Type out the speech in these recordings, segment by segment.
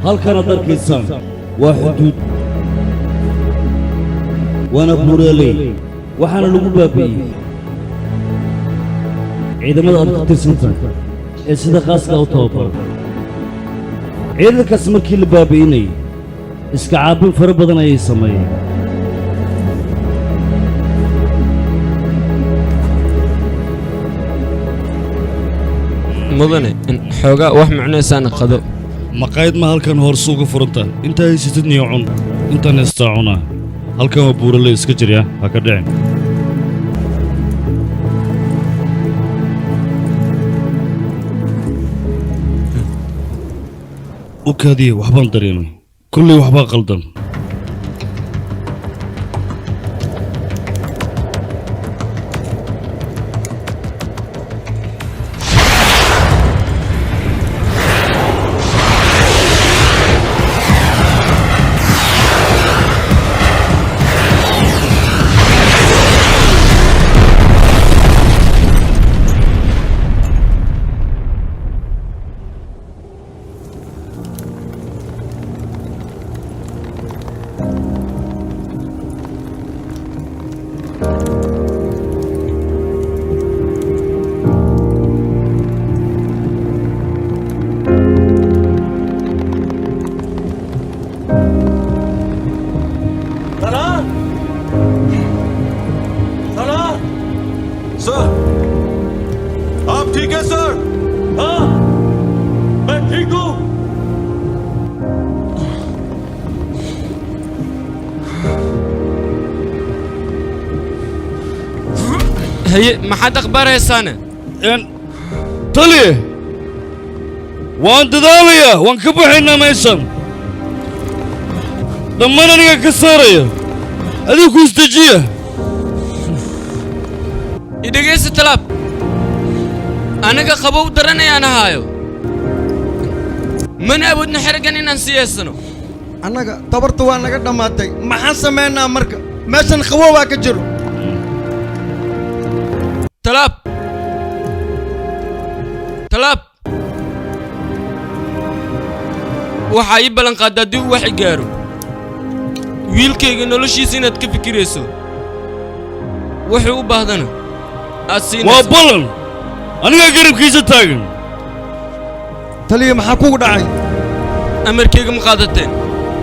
halkan aad arkaysaan waa xuduud waana buuraley waxaana lagu baabi'iyey ciidamada aad ka tirsantahay ee sida khaaska u tababaran ciidankaas markii la baabi'inayay iska caabin fara badan ayay sameeyeen mudane xoogaa wax macnaysaana qado maqaayad ma halkan horsuuga furanta intaa haysatid niyo cun intaan heystaa cunaa halkan waa buuraley iska jirya ha ka dhicin u kaadiye waxbaan dareemay kulley waxbaa qaldan هي ما حد أخبار يا سنة طلي وانت دالية وانكبحنا ميسن لما انا كسارية هذيك استجيه إذا جيس الطلب أنا كخبو درني أنا هايو من أبود نحرقني ننسي السنو أنا تبرتوا أنا قد ماتي ما حسمينا مركب ماشان خووا كجرو طلب waxaa ii ballan qaadaa dib wax gaaro wiilkayga noloshiisa inaad ka fikirayso wuxuu u baahdana aad siinayso waa ballan aniga garabkiisa taagan taliya maxaa kugu dhacay amarkayga ma qaadateen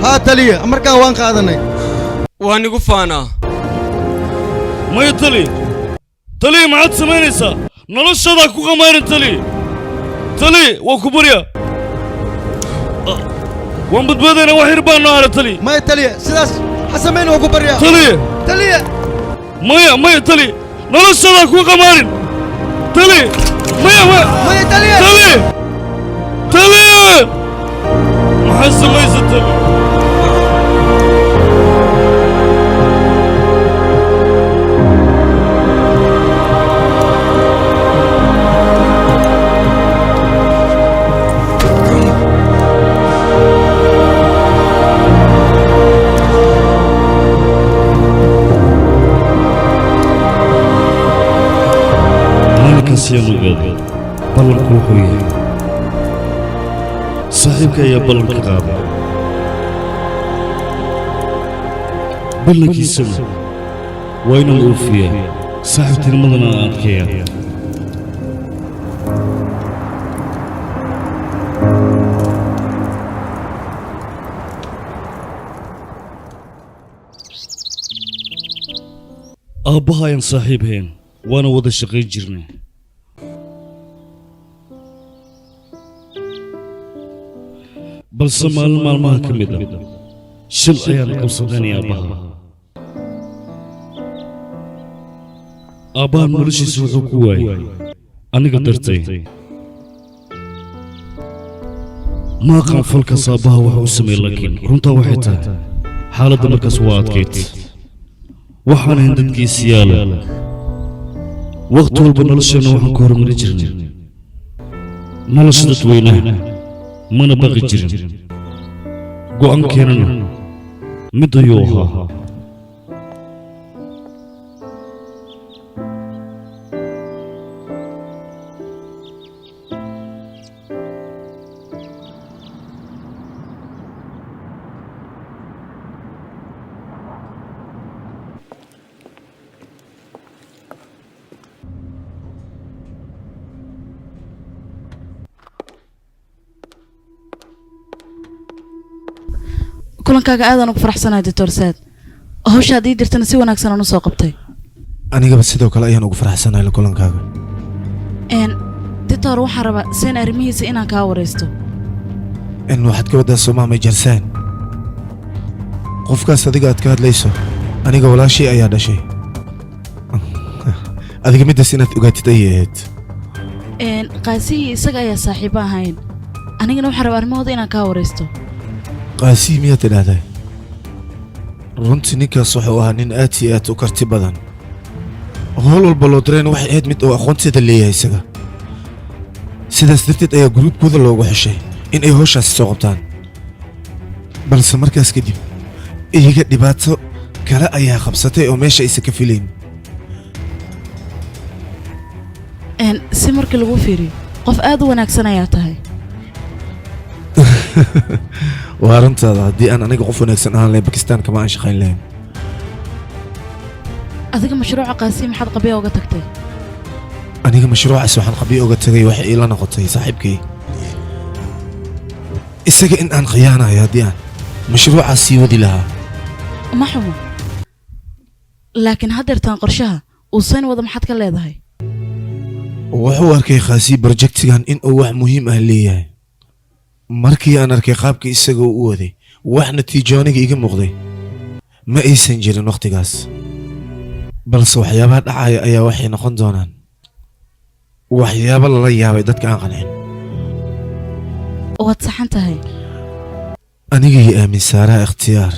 haa taliya amarkaa waan qaadanay waan igu faanaa maya taliya maxaad samaynaysaa noloshaadaa ku qamaarin taliya waa ku barya waan badbaadayna wax yar baan noo hara taliya maya taliya sidaas xasamayna waa ku baryaa taliya maya taliya noloshaadaa ku qamaarin taliya maya taliya maxaad samaysa taliya ballanku wuxuu yahay saaxiibka ayaa ballanka qaaday ballankiisana waa inuu oofiyaa saaxiibtinimadana aan adkeeyaa aabbaha ayaan saaxiibhayn waana wada shaqayn jirnay balse maalin maalmaha ka mid ah shil ayaan qabsadanay aabbahan noloshiisa wuxuu ku waayey aniga dartay ma aqaan falkaas aabbaha waxa u sameeyey laakiin runtaa waxay tahay xaaladda markaas waa adkayd waxaan ahayn dadkiisi yaala waqti walba nolosheenna waxaan ku horumari jirnay nolosha dadweynaha mana baqi jirin go'aankeenana mid ayuu ahaa kulankaaga aadaan ugu faraxsanahay Dr. Saad hawsha hadii dirtana si wanaagsan aan u soo qabtay anigaba sidoo kale ayaan ugu faraxsanahay la kulankaaga Dr. waxaan rabaa seen arrimihiisa inaan kaa wareysto in waxaad ka wadaa Soomaaliya Jarsaan qofkaas adiga aad ka hadlayso aniga walaashii ayaa dhashay adiga midaas inaad ogaatid ayayd qaasihi isaga ayaa saaxiibo ahayn anigana waxaan rabaa arrimahooda inaan kaa wareysto qaasihi miyaad tidhaahday runtii ninkaas wuxuu ahaa nin aad iyo aad u karti badan howl walba loo dirayna waxay ahayd mid uu aqoonteeda leeyahay isaga sidaas darteed ayaa gruubkooda loogu xeshay in ay hawshaasi soo qabtaan balse markaas kadib iyaga dhibaato kale ayaa qabsatay oo meesha aysan ka filayn si markii lagu fiiriyo qof aad u wanaagsan ayaa tahay waa runtaada haddii aan aniga qof wanaagsan ahaan lahayn Bakistaan kama aan shaqayn lahayn adiga mashruuca qaasi maxaad qabiyo uga tagtay aniga mashruucaas waxaan qabiyo uga tagay waxa ila noqotay saaxiibkay isaga in aan khiyaanayo haddii aan mashruucaas sii wadi lahaa ma xumo laakiin haddeertaan qorshaha uu sayn wada maxaad ka leedahay wuxuu arkay qaasi projectigan in uu wax muhiim ah leeyahay markii aan arkay qaabka isaga u waday wax natiijo aniga iga muuqday ma aysan jirin waqtigaas balse waxyaabaha dhacaya ayaa waxay noqon doonaan waxyaabo lala yaabay dadka aan qancin waad saxan tahay anigii aamin saaraa ikhtiyaar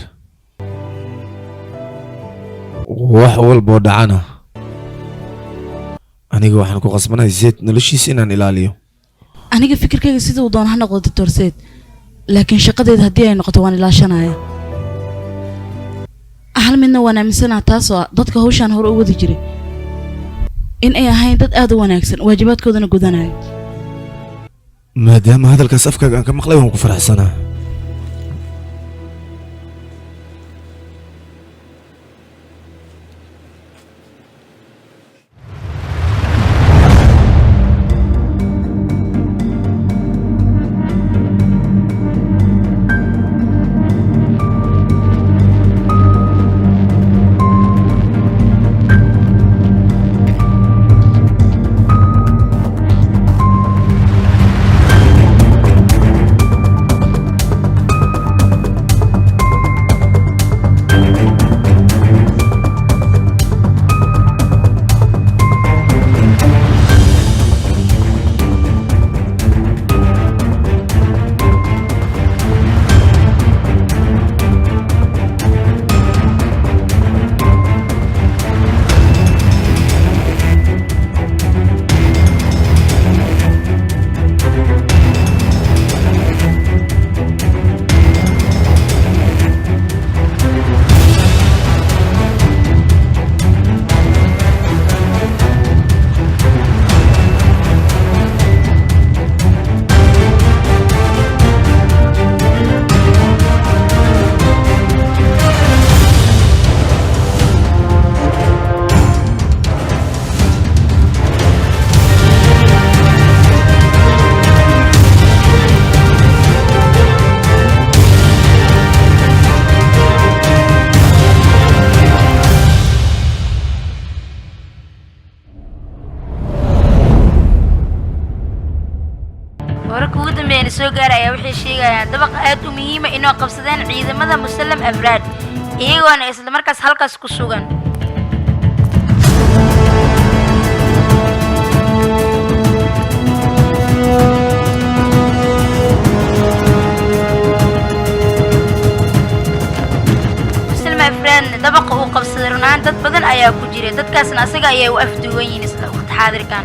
wax walboo dhacana aniga waxaan ku qasbanahay Zayd noloshiisa inaan ilaaliyo aniga fikirkayga sidoo doon ha noqdo Dr. Said laakiin shaqadeeda hadii ay noqoto waan ilaashanaya hal midna waan aaminsanahay taasoo dadka hawshan hore u wadi jiray in ay ahayn dad aad u wanaagsan waajibaadkoodana gudanaya maadaama hadalkaas afkaaga aan ka maqlay waan ku faraxsanaa soo gaaraya waxay sheegayaan dabaq aad u muhiim ah inoo qabsadeen ciidamada Muslim Afraad iyagoona isla markaas halkaas ku sugan Muslim Afraad dabaq uu qabsaday runaan dad badan ayaa ku jira dadkaasna asaga ayay u afduuban yihiin isla waqti xaadirkan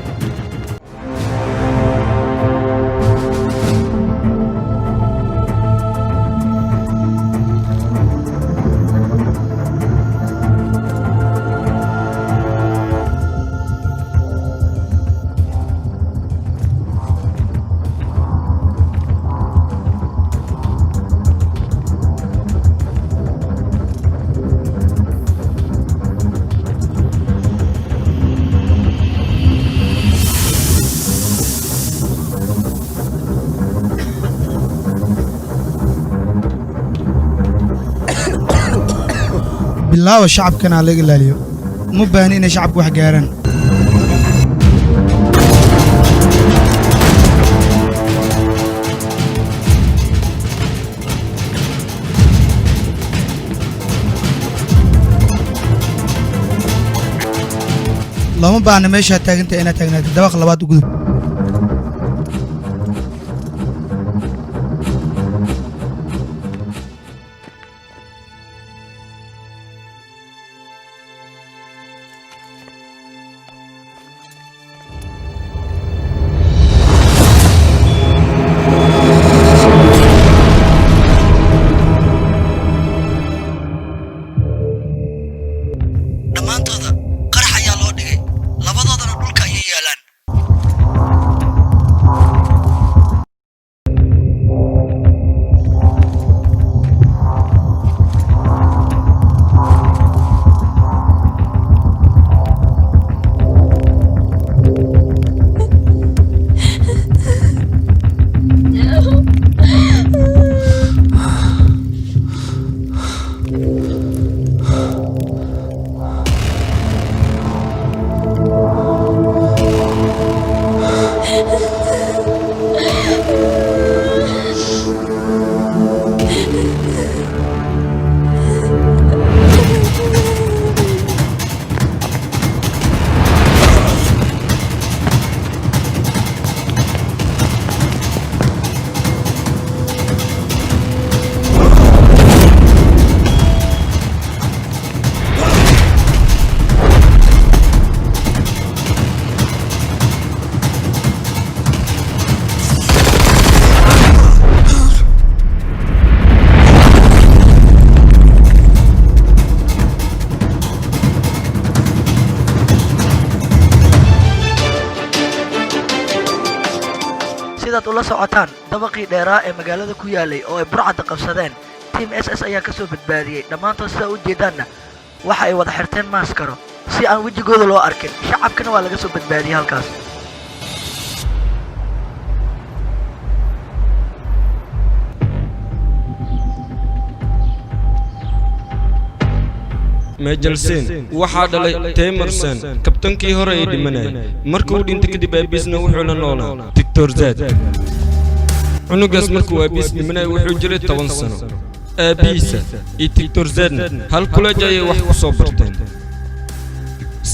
bilaawa shacabkana laga ilaaliyo ma baahni inay shacabku wax gaaraan lama baahna meesha taaganta inaad taagnaatid dabaq labaad u gudub sidaad ula socotaan dabaqii dheeraa ee magaalada ku yaalay oo ay burcadda qabsadeen tiim SS ayaa ka soo badbaadiyey dhammaantood sidaa u jeedaanna waxa ay wada xirteen maaskaro si aan wejigooda loo arkin shacabkana waa laga soo badbaadiyey halkaas mejalsen waxaa dhalay temerson kabtankii hore ee dhimanayay markuu dhintay kadib aabiisna wuxuu la noolaa Dictor Zed cunugaas markuu aabiis dhimanayay wuxuu jiray 10 sano aabiisa iyo Dictor Zed hal kuleej ayay wax ku soo barteen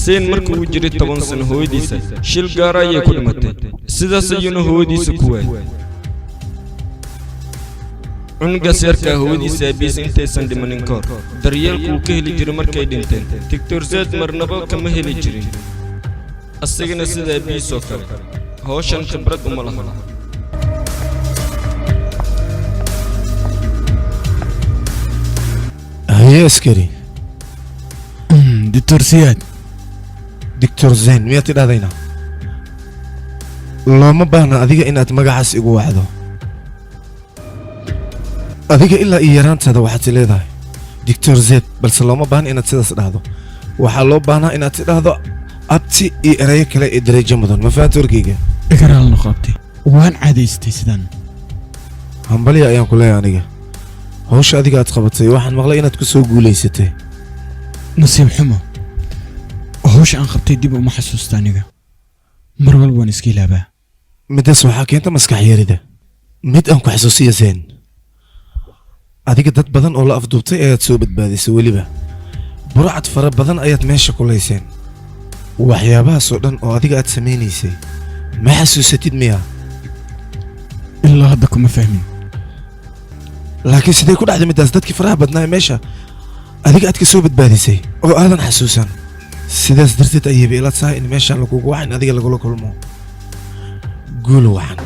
sen markuu jiray 10 sano hooyadiisa shil gaar ayay ku dhimatay sidaas ayuuna hooyadiisa ku waayay cunugaas yarkaa hooyadiisa aabiis intaysan dhimanin kahor daryeelkuu ka heli jiray markay dhinteen Dictor Zed marnaba kama heli jirin asagana sida aabiis oo kale hawshan khibrad uma laha haye askari Dictor Siyaad Dictor Zen miyaad tidhahdayna looma baahna adiga inaad magacaas igu wacdo adiga ilaa iyo yaraantaada waxaad leedahay Dictor Zed balse looma baahna inaad sidaas dhahdo waxaa loo baahnaa inaad tidhaahdo abti iyo erayo kale ee darajo mudan ma fahanto warkayga igaraal noqotay waan caadaystay sidan hambaliya ayaan ku leeyahay aniga hawsha adiga aad qabatay waxaan maqlay inaad ku soo guulaysatay nasiib xumo hawsha aan qabtay dib uma xasuusta aniga mar walba waan iska ilaabaa midaas waxaa keenta maskax yarida mid aan ku xasuusiya Zen adiga dad badan oo la afduubtay ayaad soo badbaadisay weliba burcad fara badan ayaad meesha ku layseen waxyaabahaas oo dhan oo adiga aad samaynaysay ma xasuusatid miya ilaa hadda kuma fahmin laakiin sidee ku dhacday midaas dadkii faraha badnaa meesha adiga aad ka soo badbaadisay oo aadan xasuusan sidaas darteed ayay ila tahay in meeshan lagugu waxin adiga lagula kulmo guul waxan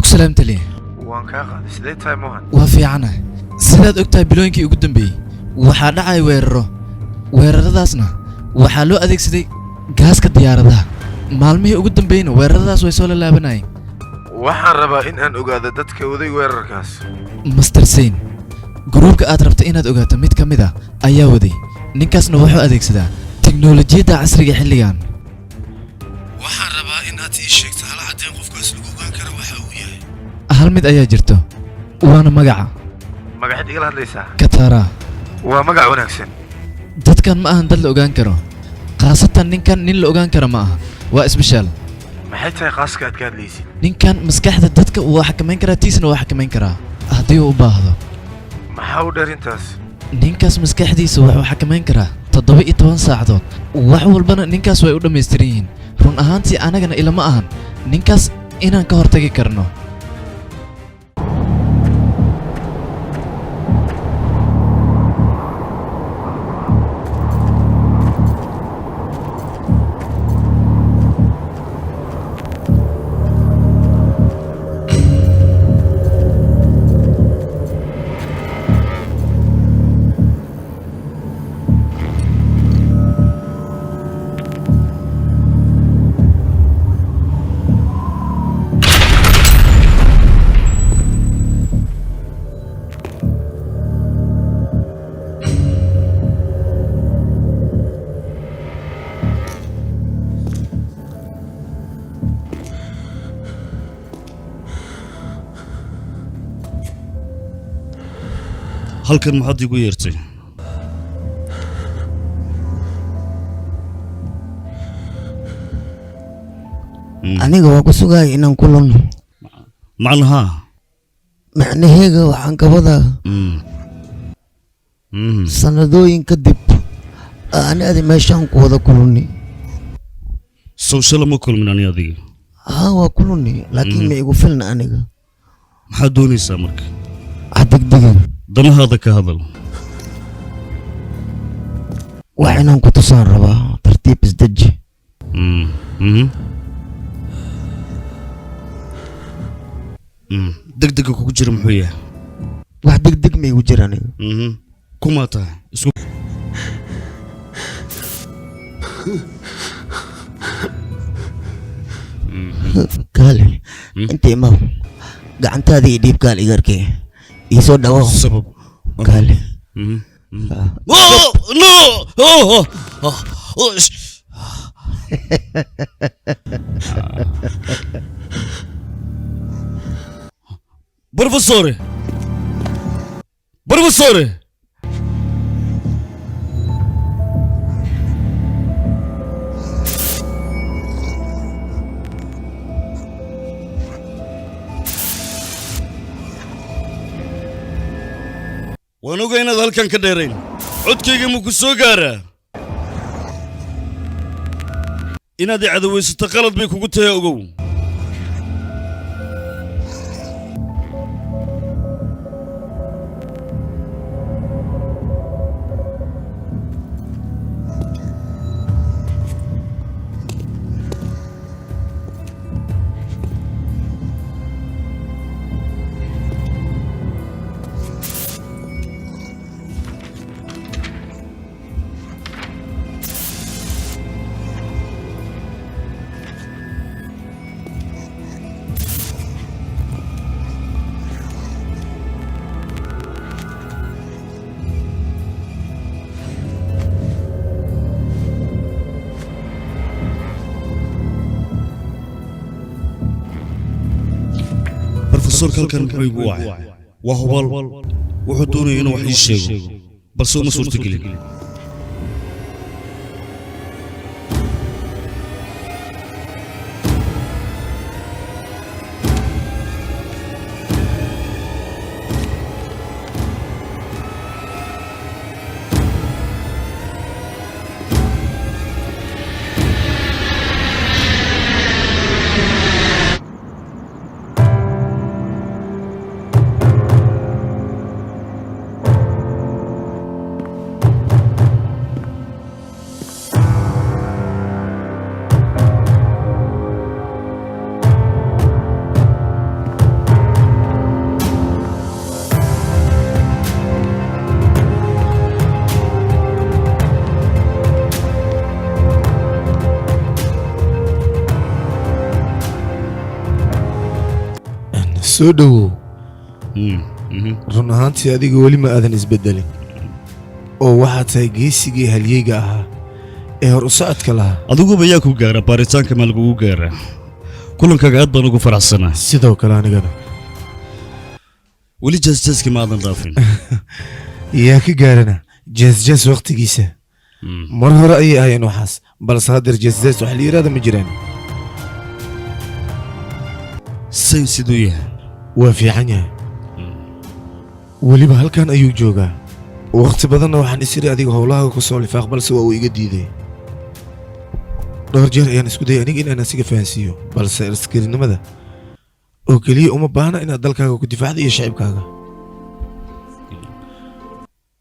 سلامت لي وان كاقا سيدي تاي موهن وفي عنا سيداد ogtahay bilooyinkii ugu dambeeyay waxa dhacay weeraradaasna waxa loo adeegsaday gaaska diyaaradaha maalmihii ugu dambeeyna weeraradaas way soo laabanayeen waxaan rabaa in aan ogaado dadka waday weerarkaas. master sain gruubka aad rabta inaad ogaato mid ka mid ah ayaa waday ninkaasna wuxuu adeegsadaa tiknoolajiyadda casriga xilligan waxaan rabaa in aad ii sheegto hal cadeen qofkaas lagu ogaan karo waxa uu yahay. hal mid ayaa jirto waana magaca magaceed igala hadlaysaa? katara waa magac wanaagsan. dadkan ma ahan dad la ogaan karo khaasatan ninkan nin la ogaan karo ma aha waa isbishaal maxay tahay qaaska aad ka hadlaysid? ninkan maskaxda dadka waa xakamayn karaa tiisna waa xakamayn karaa haddii uu u baahdo maxaa u dheer intaas? ninkaas maskaxdiisa wuxuu xakamayn karaa 17 saacadood wax walbana ninkaas way u dhammaystiran yihiin run ahaantii anagana ilama ahan ninkaas inaan ka hortagi karno halkan maxaad igu yeertay aniga waa ku sugaya inaan kulanno macnaha macnaheega waxaan ka wadaa sanadooyin kadib aan adi meeshaan ku wada kulunni sawshala ma kulmin ani adiga haa waa kulunni laakiin ma igu filna aniga maxaad doonaysaa marka hadegdegan danahaada ka hadal wax inaan ku tusaan rabaa tartiib isdeji degdega kugu jira muxuu yahay wax degdeg ma igu jira aniga kumaa tahay isku kaale inta imaw gacantaada iyo dhiibkaal igarkee iisoo dhawo sabab kaale Professore! Professore! waan ogaa inaad halkan ka dheerayn codkayga ma ku soo gaaraa inaad i cadawaysato qalad bay kugu tahay ogow professorka halkan muxuu igu wacay waa hubaal wuxuu doonaya inuu wax ii sheego balse uma suurtagelin soo dhowow run ahaantii adiga weli ma aadan isbeddelin oo waxaad tahay geesigii halyeyga ahaa ee hor u socodka lahaa adiguba yaa ku gaara baaritaanka maa lagugu gaaraa kulankaaga aad baan ugu faraxsanaa sidoo kale anigana weli jeesjeeska ma aadan dhaafin yaa ka gaarana jeesjees wakhtigiisa mar hore ayay ahayeen waxaas balse haddeer jeesjees wax la yidhaahda ma jiraan sayn siduu yahay waa fiican yahay weliba halkan ayuu joogaa wakhti badanna waxaan isiri adiga howlahaaga ku soo lifaaq balse waa uu iga diiday dhowr jeer ayaan isku dayay aniga inaan asiga fahansiiyo balse askarinimada oo keliya uma baahna inaad dalkaaga ku difaacda iyo shacibkaaga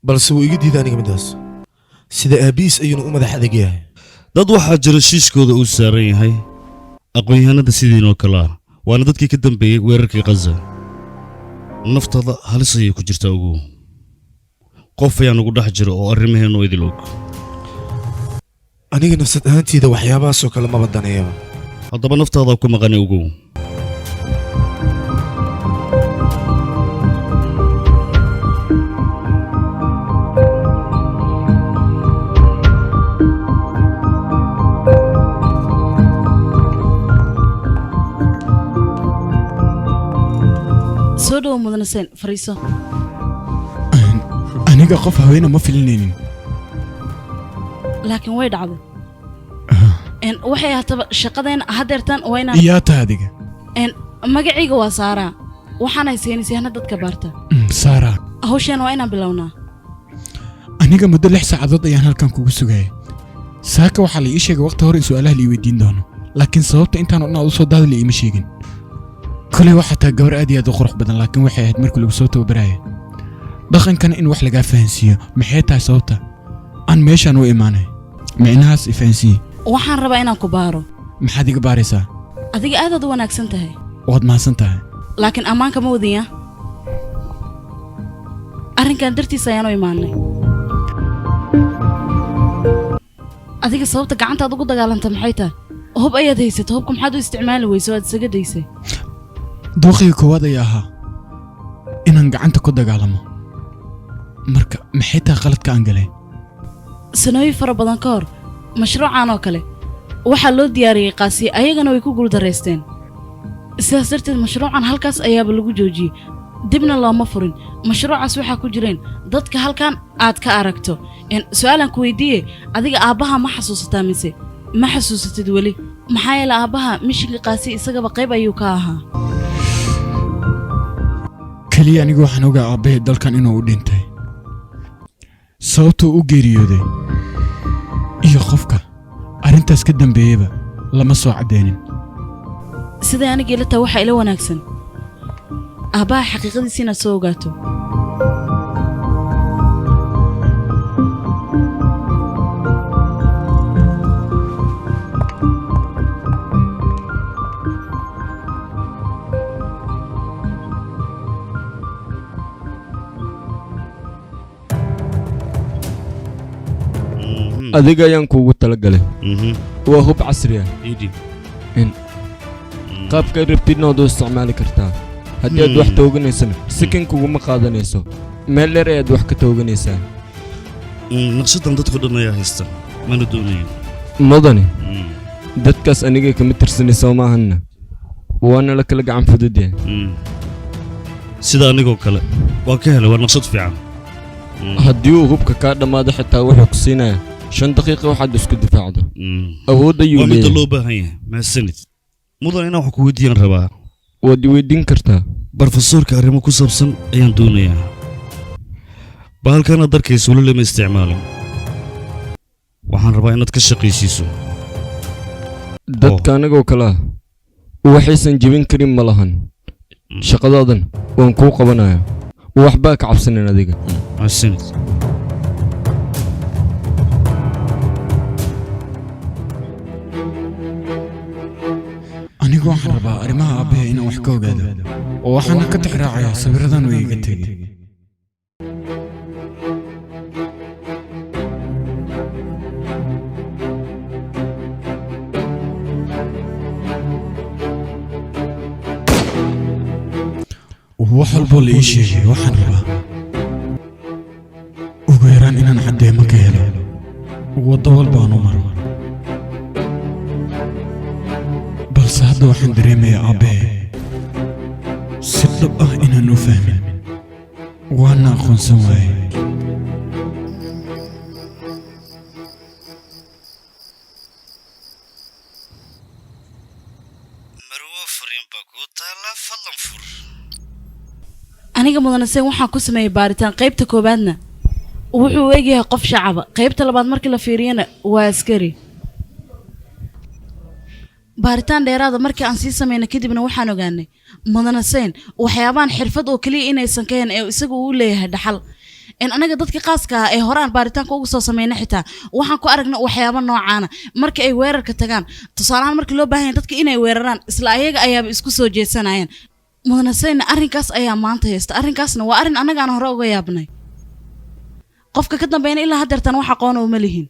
balse wuu iga diiday aniga midaas sida aabiis ayuuna u madax adag yahay dad waxaa jira shiishkooda uu saaran yahay aqoon-yahanada sidiinoo kale ah waana dadkii ka dambeeyey weerarkii khaza naftada halis ayay ku jirtaa ugu qof ayaan ugu dhex jiro oo arrimaheennu idil og aniga nafsad ahaantiida waxyaabahaasoo kale maba daneeyaba haddaba naftaadaa ku maqani ugow soo dhowo mudane seen fariiso aniga qof haweena ma filinaynin laakiin way dhacday waxay ahaataba shaqadeenna haddeertan waa inaan yaa tahay adiga magacayga waa saaraa waxaanay saynisyahana dadka baarta saaraa hawsheena waa inaan bilownaa aniga muddo 6 saacadood ayaan halkan kugu sugayay saaka waxaa la ii sheegay waqti hore in su'aalaha la ii weydiin doono laakiin sababta intaan oo dhan aad u soo daadli iima sheegin kolay waxaa tahay gabar aad iyo aad u qurux badan laakiin waxay ahayd markii lagu soo tababarayay dhaqankana in wax lagaa fahansiiyo maxay tahay sababta aan meeshaan u imaanay micnahaas ifahansiiye waxaan rabaa inaan ku baaro maxaad iga baaraysaa adiga aadaad u wanaagsan tahay waad mahadsan tahay laakiin ammaanka ma wadin yaa arrinkan dartiisa ayaan u imaanay adiga sababta gacantaad ugu dagaalanta maxay tahay hub ayaad haysata hubka maxaad u isticmaali weyso aad isaga daysay dooqiga koowaad ayaa ahaa inaan gacanta ku dagaalamo marka maxay tahay qaladka aan galay sanooyin fara badan ka hor mashruucan oo kale waxaa loo diyaariyey qaasiye ayagana way ku guuldarraysteen sidaas darteed mashruucan halkaas ayaaba lagu joojiyey dibna looma furin mashruucaas waxaa ku jireen dadka halkan aad ka aragto su'aalan ku weydiiye adiga aabbaha ma xasuusataa mise ma xasuusatid weli maxaa yeele aabbaha mishinka qaasiye isagaba qayb ayuu ka ahaa keliya anigu waxaan ogaa aabbahay dalkan inuu u dhintay sababtuu u geeriyooday iyo qofka arrintaas ka dambeeyeyba lama soo caddeynin siday anigii la tahay waxaa ila wanaagsan aabbaha xaqiiqadiisa inaad soo ogaato adiga ayaan kuugu talagalay waa hub casri ah qaabka rabtidna u isticmaali kartaa haddii aad wax tooganaysana sikin kuguma qaadanayso meel dheer ayaad wax ka tooganaysaa naqshadan dadku dhan ayaa haysta mana doonayo mudane dadkaas aniga kama tirsanayso maahanna waana la kala gacan fudud yahay sida anigoo kale waan ka helay waa naqshad fiican haddii uu hubka kaa dhammaado xitaa wuxuu ku siinayaa 5 daqiiqo waxaad isku difaacdo awood ayuu leeyahay waa mid loo baahan yahay mahadsanid mudan inaan wax ku weydiiyaan rabaa waad weydiin kartaa barofesoorka arrimo ku saabsan ayaan doonayaa bahalkan aad arkayso weli lama isticmaalin waxaan rabaa inaad ka shaqaysiiso dadka anagoo kale ah waxaysan jebin karin ma lahan shaqadaadan waan kuu qabanayaa waxbaa ka cabsanin adiga mahadsanid anigu waxaan rabaa arrimaha aabbahay inaan wax ka ogaado oo waxaana ka tixraacayaa sawiradan uu iga tegey wax walboo la ii sheegay waxaan rabaa ugu yaraan inaan caddeemo ka helo waddo walbaan u maro balse hadda waxaan dareemayaa aabbee si dhab ah inaan u fahmin waana aqoonsan waaye aniga mudanaseen waxaan ku sameeyay baaritaan qaybta koowaadna wuxuu u egyahay qof shacaba qaybta labaad markii la fiiriyana waa askari baaritaan dheeraada markii aan sii sameynay kadibna waxaan ogaanay mudanaseen waxyaabaan xirfad oo kaliya inaysan ka hen ee isagu uu leeyahay dhaxal in anaga dadka qaaska ah ee horaan baaritaanka ugu soo sameynay xitaa waxaan ku aragnay waxyaabo noocaana marka ay weerarka tagaan tusaalahaan markii loo baahan yahay dadka inay weeraraan isla ayaga ayaaba isku soo jeesanayeen mudanasayna arrinkaas ayaa maanta haysta arrinkaasna waa arrin annagaan hore uga yaabnay qofka ka dambeeyna ilaa haddeertan wax aqoon uma lihin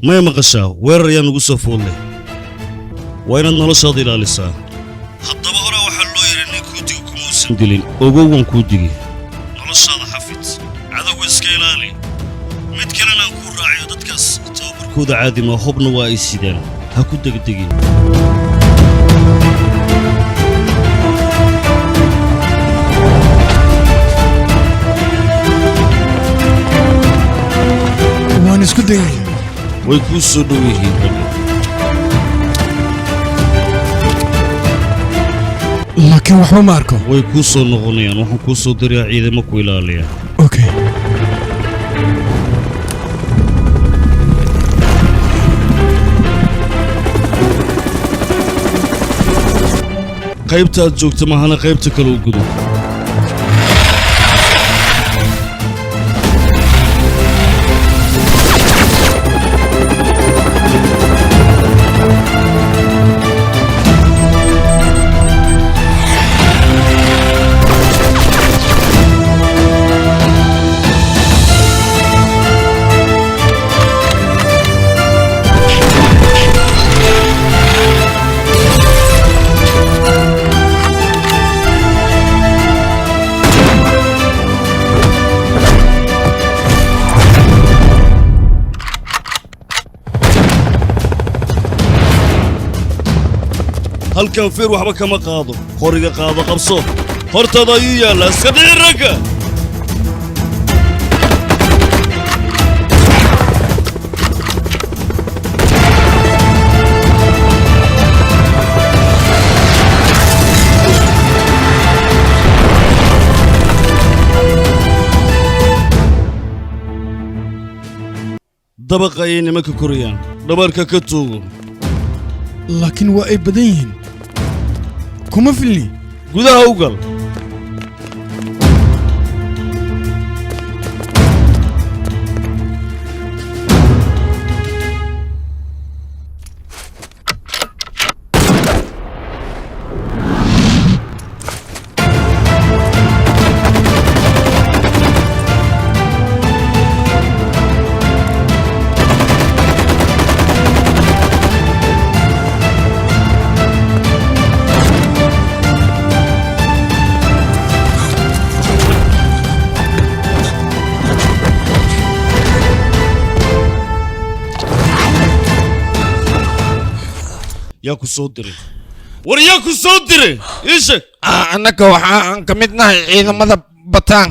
ما مقشا وير يا نقص فولي وين النلشاد إلى لسا حتى بهرا وحلو يرني كودي وكموسن دلين أوجوان كودي نلشاد حفيت هذا ويسكيلالي متكلنا نكون راعي ضدكس توبر كود عادي ما حبنا وايسيدان هكود دقيقي وانا اسكت ويكون صدويه لكن وحما ماركو ويكون صنغنيا وحكون صدريا عيدة مكويلة ليا اوكي قيبتا جوجتا ماهانا قيبتا كالو قدو هل كان فير وحبا كما قاضو خوريقا قاضو قبصو هورتا ضايويا لا سديرك دبق ايني مكا كوريان دباركا كتوغو لكن waa ay badan yihiin kuma filni gudaha u gal yaa ku soo diray war yaa ku soo diray ii sheeg annaka waxaan ka mid nahay ciidamada bataan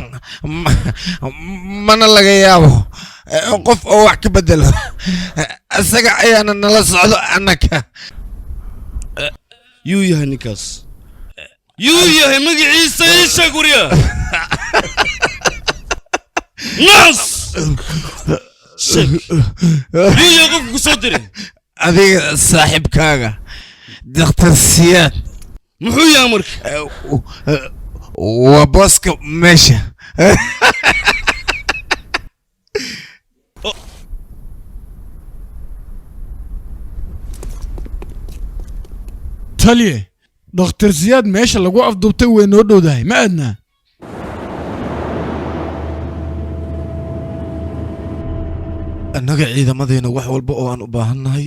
mana laga yaabo qof oo wax ka bedelo isaga ayaana nala socdo annaka yuu yahay ninkaas yuu yahay magaciisa ii sheeg warya nas sheeg yuu yahay qofka ku soo diray adiga saaxiibkaaga daktar siyaad muxuu yahay marka waa booska meesha taliye dhakhtar siyaad meesha lagu afduubtay way noo dhowdahay ma aadnaa annaga ciidamadeenna wax walba oo aan u baahannahay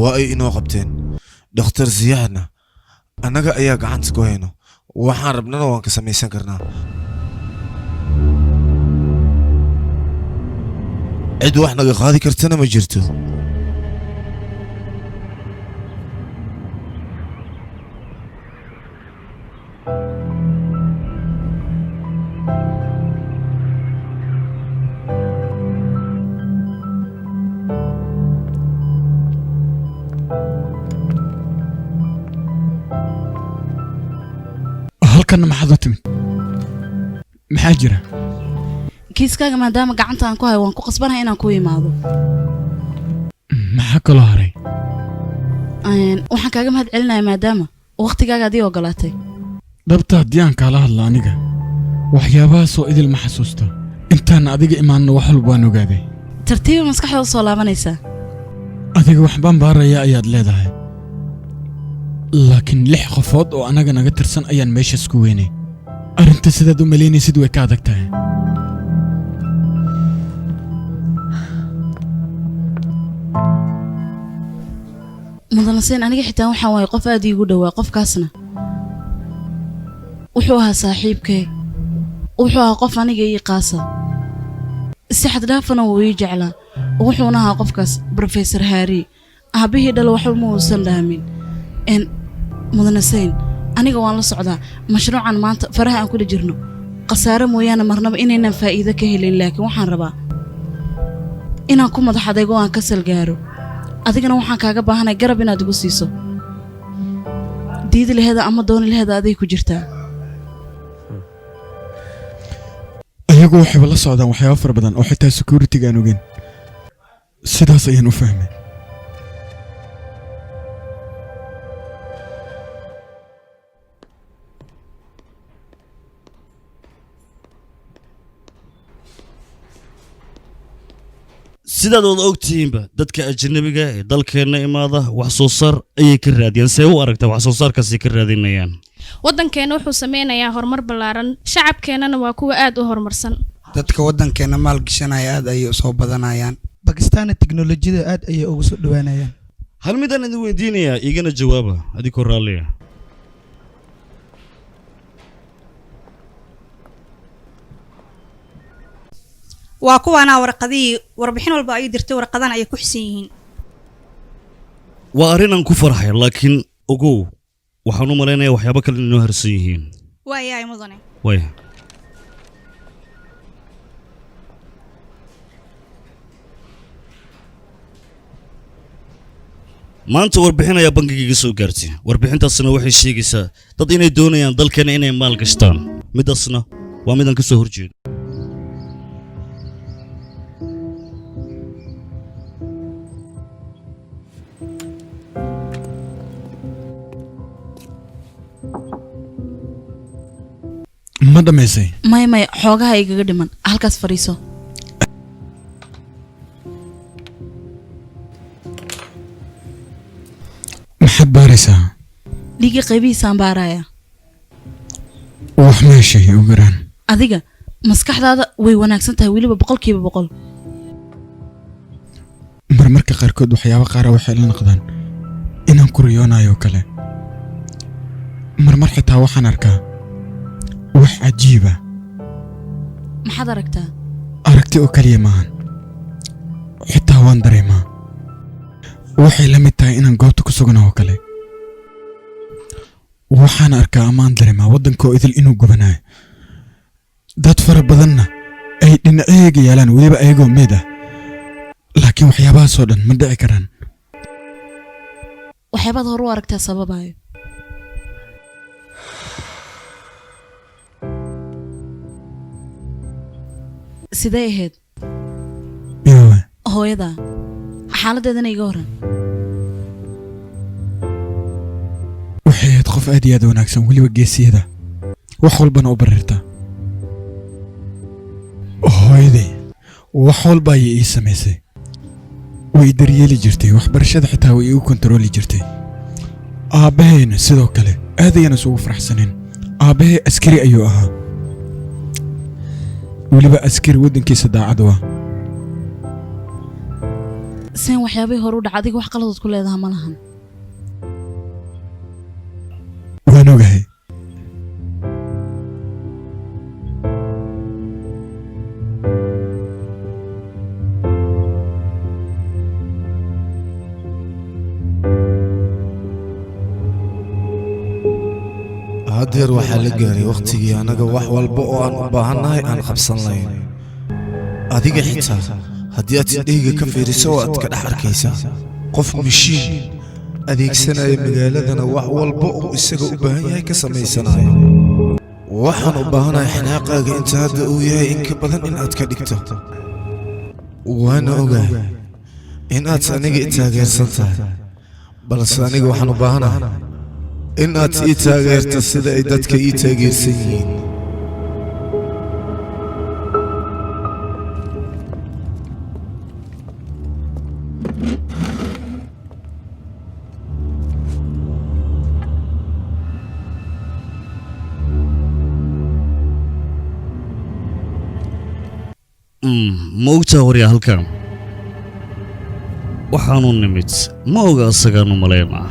waa ay inoo qabteen dhakhtar siyaadna annaga ayaa gacanta ku hayno waxaan rabnana waan ka samaysan karnaa cid wax naga qaadi kartana ma jirto halkanna maxaad u timid maxaa jira kiiskaaga maadaama gacanta aan ku hayo waan ku qasbanahay inaan ku imaado maxaa kaloo haray waxaan kaaga mahad celinayaa maadaama waqtigaaga adii ogolaatay dhabta haddii aan kaala hadlo aniga waxyaabahaasoo idil ma xasuusto intaan adiga imaanno wax walba waan ogaaday tartiiba maskaxda u soo laabanaysaa adiga waxbaan baaraya ayaad leedahay laakiin 6 qofood oo anaga naga tirsan ayaan meeshaas ku weynay arrinta sidaad u malaynaysid way ka adag tahay mudan seen aniga xitaa waxaan waayay qof aad iigu dhowaa qofkaasna wuxuu ahaa saaxiibkay wuxuu ahaa qof aniga ii qaasa si xad dhaafana wuu ii jeclaa wuxuuna ahaa qofkaas Professor Harry aabihii dhalo waxba ma uusan dhaamin mudan seen aniga waan la socdaa mashruucan maanta faraha aan kula jirno qasaare mooyaane marnaba inaynan faa'iido ka helin laakiin waxaan rabaa inaan ku madax adaygo aan ka salgaaro adigana waxaan kaaga baahanay garab inaad igu siiso diidi laheeda ama dooni laheeda aday ku jirtaa ayagu waxay la socdaan waxyaabo fara badan oo xitaa security aan ogeyn sidaas ayaan u fahmay sidaad wada ogtihiinba dadka ajnabiga ee dalkeenna imaada wax soo saar ayay ka raadiyaan see u aragtaa wax soo saarkaasay ka raadinayaan waddankeena wuxuu sameynayaa horumar ballaaran shacabkeennana waa kuwa aad u horumarsan dadka waddankeena maalgashanaya aad ayay u soo badanayaan bakistaanna tiknolojiyada aad ayay ugu soo dhowaanayaan hal midaan idin weydiinayaa igana jawaaba adigoo raalliya waa kuwaana warqadii warbixin walba ay dirtay warqadan ay ku xisan yihiin waa arrin aan ku farxay laakiin ogow waxaan u malaynayaa waxyaabo kale inoo harsan yihiin waayahay mudane waaya maanta warbixin ayaa bankigayga soo gaartay warbixintaasna waxay sheegaysaa dad inay doonayaan dalkeena inay maal gashtaan midaasna waa midaan ka soo horjeedo ma dhamaysay maya xoogaha igaga dhiman halkaas fadhiiso maxaad baaraysaa dhiigga qaybihiisaan baaraya wax meeshay u garaan adiga maskaxdaada way wanaagsan tahay weliba 100% marmarka qaarkood waxyaabo qaara waxay la noqdaan inaan ku riyoonayo kale marmar xitaa waxaan arkaa wax cajiiba maxaad aragtaa aragti oo kaliya maahan xitaa waan dareemaa waxay la mid tahay inaan goobta ku sugan oo kale waxaan arkaa ammaan dareemaa waddankoo idil inuu gubanayo dad fara badanna ay dhinacyaga yaalaan weliba ayagoo meed ah laakiin waxyaabahaasoo dhan ma dhici karaan waxyaabaad hore u aragtaa sababayo sidee ahayd hooyada xaaladeedana iga horan waxay ahayd qof aad iyo aad u wanaagsan weliba geesiyada wax walbana u barirta hooyaday wax walba ayay ii samaysay way daryeeli jirtay waxbarashada xitaa way igu kontarooli jirtay aabbahayna sidoo kale aad ayaan isugu faraxsaneen aabbahay askari ayuu ahaa weliba askari waddankiisa daacad waa seen waxyaabihii hore u dhaca adiga wax qaladood ku leedaha ma lahan waan ogahay haddeer waxaa la gaaray wakhtigii annaga wax walba oo aan u baahannahay aan qabsan lahayn adiga xitaa haddii aad sidheyga ka fiiriso oo aad ka dhex arkaysaa qof mishiin adeegsanaya magaaladana wax walba oo isaga u baahan yahay ka samaysanayo waxaan u baahanahay xanaaqaaga inta hadda uu yahay in ka badan in aad ka dhigto waana ogahay in aad aniga i taageersan tahay balse aniga waxaan u baahanahay in aad ii taageerto sida ay dadka ii taageersan yihiin ma ogtaa waryaa halkan waxaanu nimid ma oga asagaanu malaynaa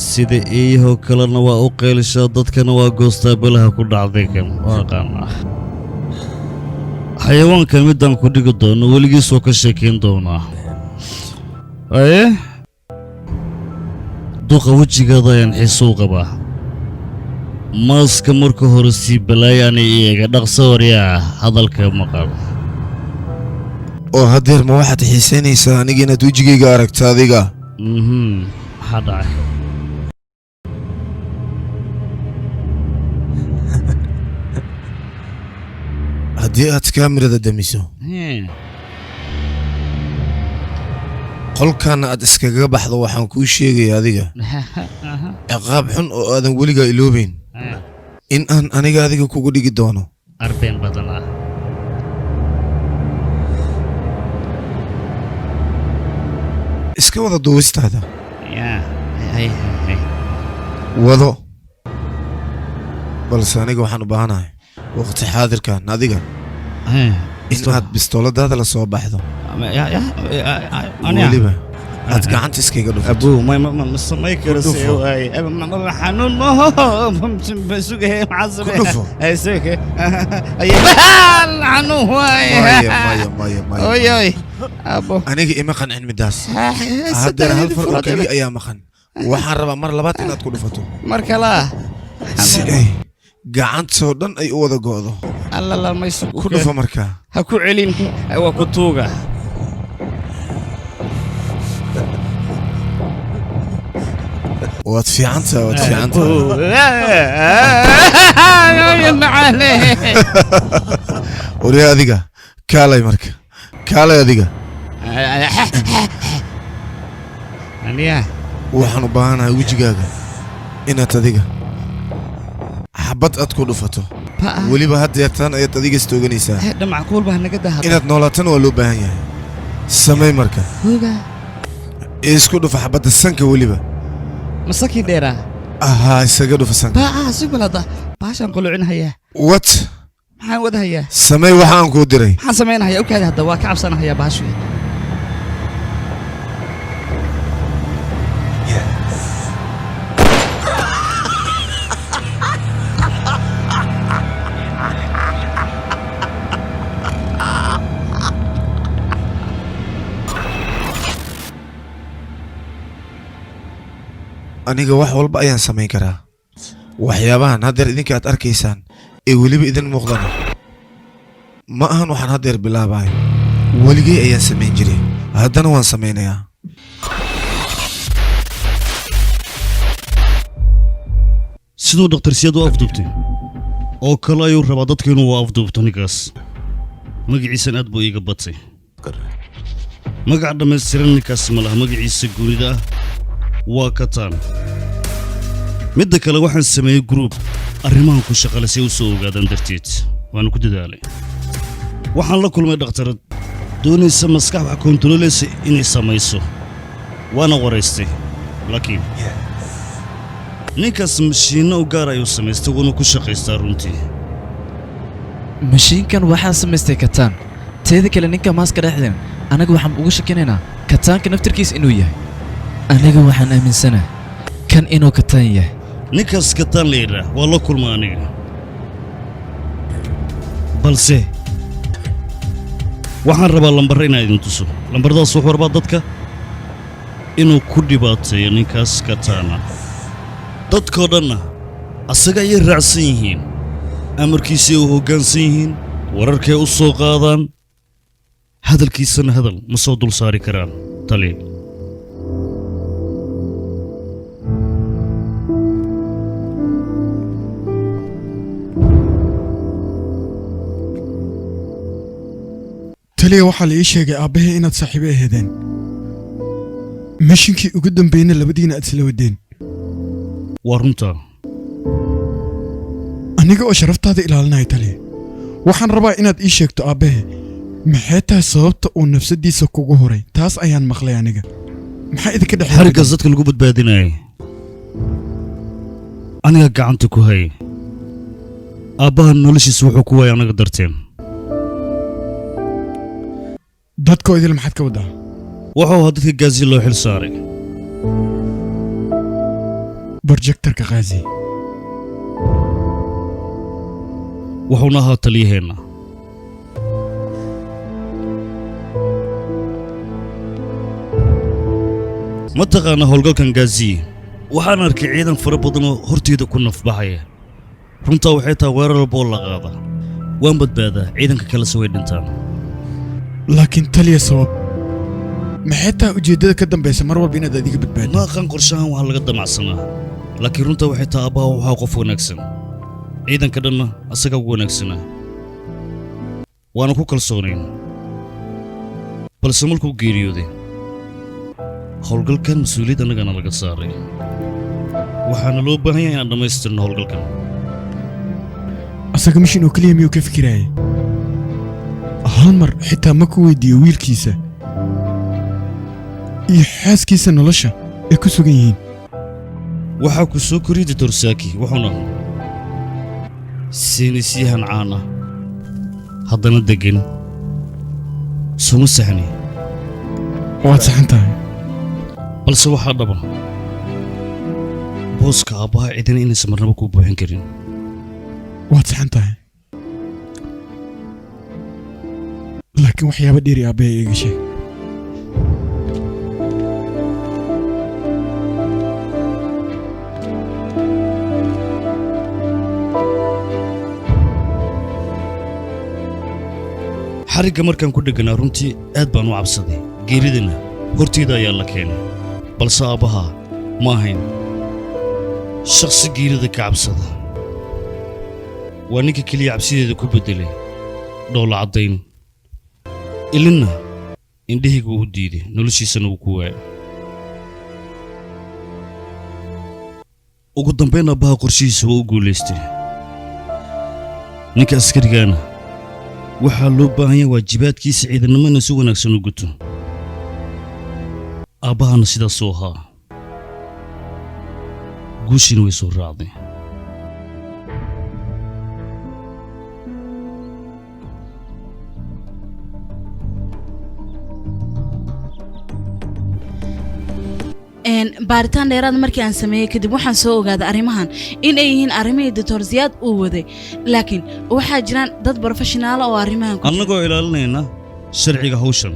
sida eeyahoo kalena waa u qaylishaa dadkana waa goostaa balaha ku dhacday kan waa aqaanaa xayawaankan midaan ku dhigi doono weligiisoo ka sheekayn doonaa aye duqa wejigaada ayaan xiise u qabaa maaska marka hore sii balaayaanay eega dhaqso waryaa hadalka maqal oo haddeer ma waxaad xiisaynaysaa aniga inaad wejigayga aragto adiga maxaa dhacay haddii aad kaamirada damiso qolkaana aad iskaga baxdo waxaan kuu sheegaya adiga ciqaab xun oo aadan weligaa iloobayn in aan aniga adiga kugu dhigi doono arbeen badan ah iska wada duubistaada wado balse aniga waxaan u baahanahay waqti xaadirkan adiga in aad bistooladaada la soo baxdo weliba aad gacanta iskaga dhufto ma samay karo xanuun aniga ima qancin midaas haddana hal far oo keliya ayaa maqan waxaan rabaa mar labaad inaad ku dhufato mar kalaa si ay gacantoo dhan ay u wada go'do ku dhufo markaa ha ku celin waa ku tuuga waad fiicantaa waad fiicantaa wariya adiga kaalay marka kaalay adiga waxaan u baahanahay wejigaaga inaad adiga xabad aad ku dhufato weliba haddeertaan ayaad adiga istooganaysaa inaad noolaatana waa loo baahan yahay samay marka isku dhufa xabadda sanka weliba masakii dheeraa ahaa isaga dhufa sanka sigbalada baashaan qulucinhayaa wat maxaan wadahayaa samey waxaan kuu diray maxaan samaynahayaa okaada hadda waa ka cabsanahayaa baashu aniga wax walba ayaan samayn karaa waxyaabahan haddeer idinka aad arkaysaan ee weliba idin muuqdana ma ahan waxaan haddeer bilaabayo weligay ayaan samayn jiray haddana waan samaynayaa siduu dhakhtar siyaad u afduubtay oo kale ayuu rabaa dadka inuu afduubto ninkaas magaciisan aad buu iiga batay magac dhammaystiran ninkaas ma laha magaciisa guunida ah waa kataan midda kale waxaan sameeyey gruub arrimahan ku shaqale si ay u soo ogaadaan darteed waana ku dadaalay waxaan la kulmay dhakhtarad doonaysa maskax wax koontarooleysa inay samayso waana waraystay laakiin ninkaas mashiinno u gaar ayuu samaystay wuuna ku shaqaystaa runtii mashiinkan waxaa samaystay kataan teeda kale ninka maaska dhexdeen anaga waxaan uga shakinaynaa kataanka naftirkiis inuu yahay aniga waxaan aaminsanaa kan inuu kataan yahay ninkaas kataan la yidhaah waa la kulma aniga balse waxaan rabaa lambarra inaan idin tuso lambaradaas wuxuu rabaa dadka inuu ku dhibaateeyo ninkaas kataana dadkoo dhanna asaga ayay raacsan yihiin amarkiisay u hoggaansan yihiin wararkay u soo qaadaan hadalkiisana hadal ma soo dul saari karaan taliya taliya waxaa la ii sheegay aabbahay inaad saaxiibo aheedeen mishinkii ugu dambeeyna labadiina aad isla wadeen waa runtaa aniga oo sharaftaada ilaalinaya taliya waxaan rabaa inaad ii sheegto aabbahe maxay tahay sababta uu nafsadiisa kugu horay taas ayaan maqlay aniga maxaa idinka dhexeeya xariggaas dadka lagu badbaadinayay aniga gacanta ku hay aabbahan noloshiisa wuxuu ku waayay anaga darteen dadkoo idil maxaad ka waddaa wuxuu ahaa dadka gaasi loo xil saaray borjektarka khaasi wuxuuna ahaa taliyaheenna ma taqaana howlgalkan gaaziye waxaan arkay ciidan fara badan oo horteyda ku nafbaxaya runtaa waxay tahay weerar walboo la qaada waan badbaadaa ciidanka kalese way dhintaan laakiin taliya sabab maxay tahay ujeeddada ka dambaysa mar walba inaad adiga badbaado ma aqaan qorshahan waxaa laga damacsanaa laakiin runtaa waxay tahay aabbaha waxaa qof wanaagsan ciidanka dhanna asagaa ugu wanaagsanaa waana ku kalsoonayn balse markuu geeriyooday howlgalkan mas-uuliyad annagana laga saaray waxaana loo baahan yahay inaan dhammaystirno howlgalkan asaga mishin oo keliya miyuu ka fikiraayay hal mar xitaa ma ku weydiiyo wiilkiisa iyo xaaskiisa nolosha ay ku sugan yihiin waxaa ku soo koriyey doctor saaki wuxuuna saynisyahan caan ah haddana deggan suma saxni waad saxan tahay balse waxaa dhaba booska aabbaha cidina inaysan marnaba kuu buuxin karin waad saxan tahay laakiin waxyaaba dheeri aabbahay iiga sheeg xarigga markaan ku dhegganaa runtii aad baan u cabsaday geeridana horteyda ayaa la keenay balse aabbaha ma ahayn shakhsi geerida ka cabsada waa ninka keliya cabsideeda ku beddelay dhoola caddayn ilinna indhahayga uu diiday noloshiisana uu ku waayay ugu dambayn aabbaha qorshihiisa waa u guulaystay ninka askarigaana waxaa loo baahan yahay waajibaadkiisa ciidannimo inuu si wanaagsan u guto aabbahana sidaasuu ahaa guushiina way soo raacday baaritaan dheeraad markii aan sameeyey kadib waxaan soo ogaaday arrimahan in ay yihiin arrimihii doctor siyaad uu waday laakiin waxaa jiraan dad barofeshinaala oo arrimahan annagoo ilaalinayna sharciga hawshan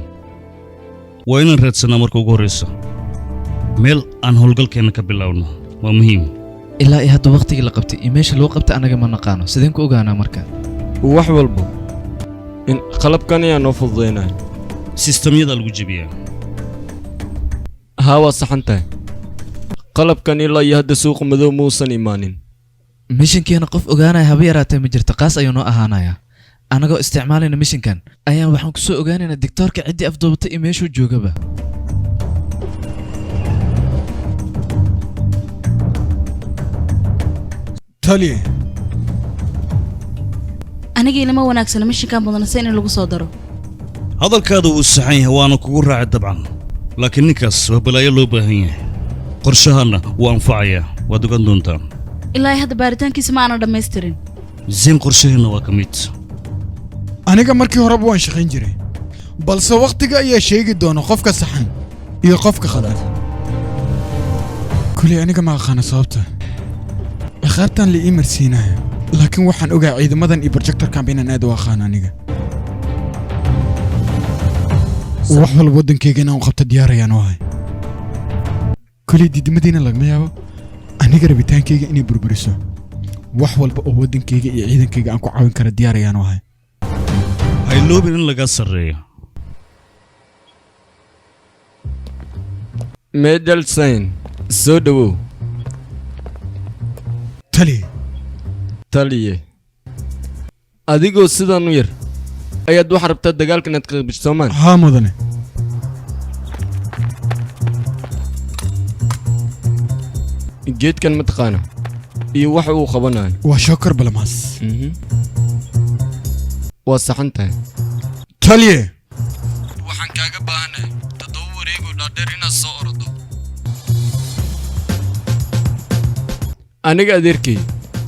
waa inaan raadsanaa marka ugu horraysa meel aan howlgalkeenna ka bilaawno waa muhiim ilaa iyo hadda waqtigii la qabtay iyo meesha loo qabtay anaga ma naqaano sideen ku ogaanaa marka wax walba in qalabkan ayaa noo fududaynaya sistamyada lagu jebiyaa haa waa saxan tahay qalabkan ilaa iyo hadda suuqa madow muusan imaanin mishinkeena qof ogaanaya haba yaraatee ma jirto qaas ayuu noo ahaanayaa anagoo isticmaalayna mishinkan ayaan waxaan ku soo ogaanaynaa digtoorka ciddii afduubatay iyo meeshuu joogaba taliye anigii lama wanaagsana mishinkan mudanase in lagu soo daro hadalkaada wuu saxan yahay waana kugu raacay dabcan laakiin ninkaas waa balaayo loo baahan yahay qorshahaanna wuu anfacayaa waad ogaan doontaa ilaa hadda baaritaankiisa ma aanan dhammaystirin zayn qorshaheenna waa ka mid aniga markii horeba waan shaqayn jiray balse wakhtiga ayaa sheegi doona qofka saxan iyo qofka khalad kuley aniga ma aqaana sababta ciqaabtan la ii marsiinaya laakiin waxaan ogaa ciidamadan iyo projectorkanba inaan aad u aqaan aniga wax walba waddankayga inaan u qabto diyaarayaan u ahay kuley diidimadiina lagama yaabo aniga rabitaankayga inay burburiso wax walba oo waddankayga iyo ciidankayga aan ku caawin kara diyaarayaan u ahay hayloobin in laga sarreeyo medelsayn soo dhowow taliye adigoo sidaan u yar ayaad wax rabtaa dagaalka inaad qaybisho soomaan haa mudane geedkan mataqaana iyo waxa uu qabanayo waa shookar balamaas waa saxan tahay taliye waxaan kaaga baahanahay 7 wareegoo dhaadheer inaad soo ordo aniga adeerkay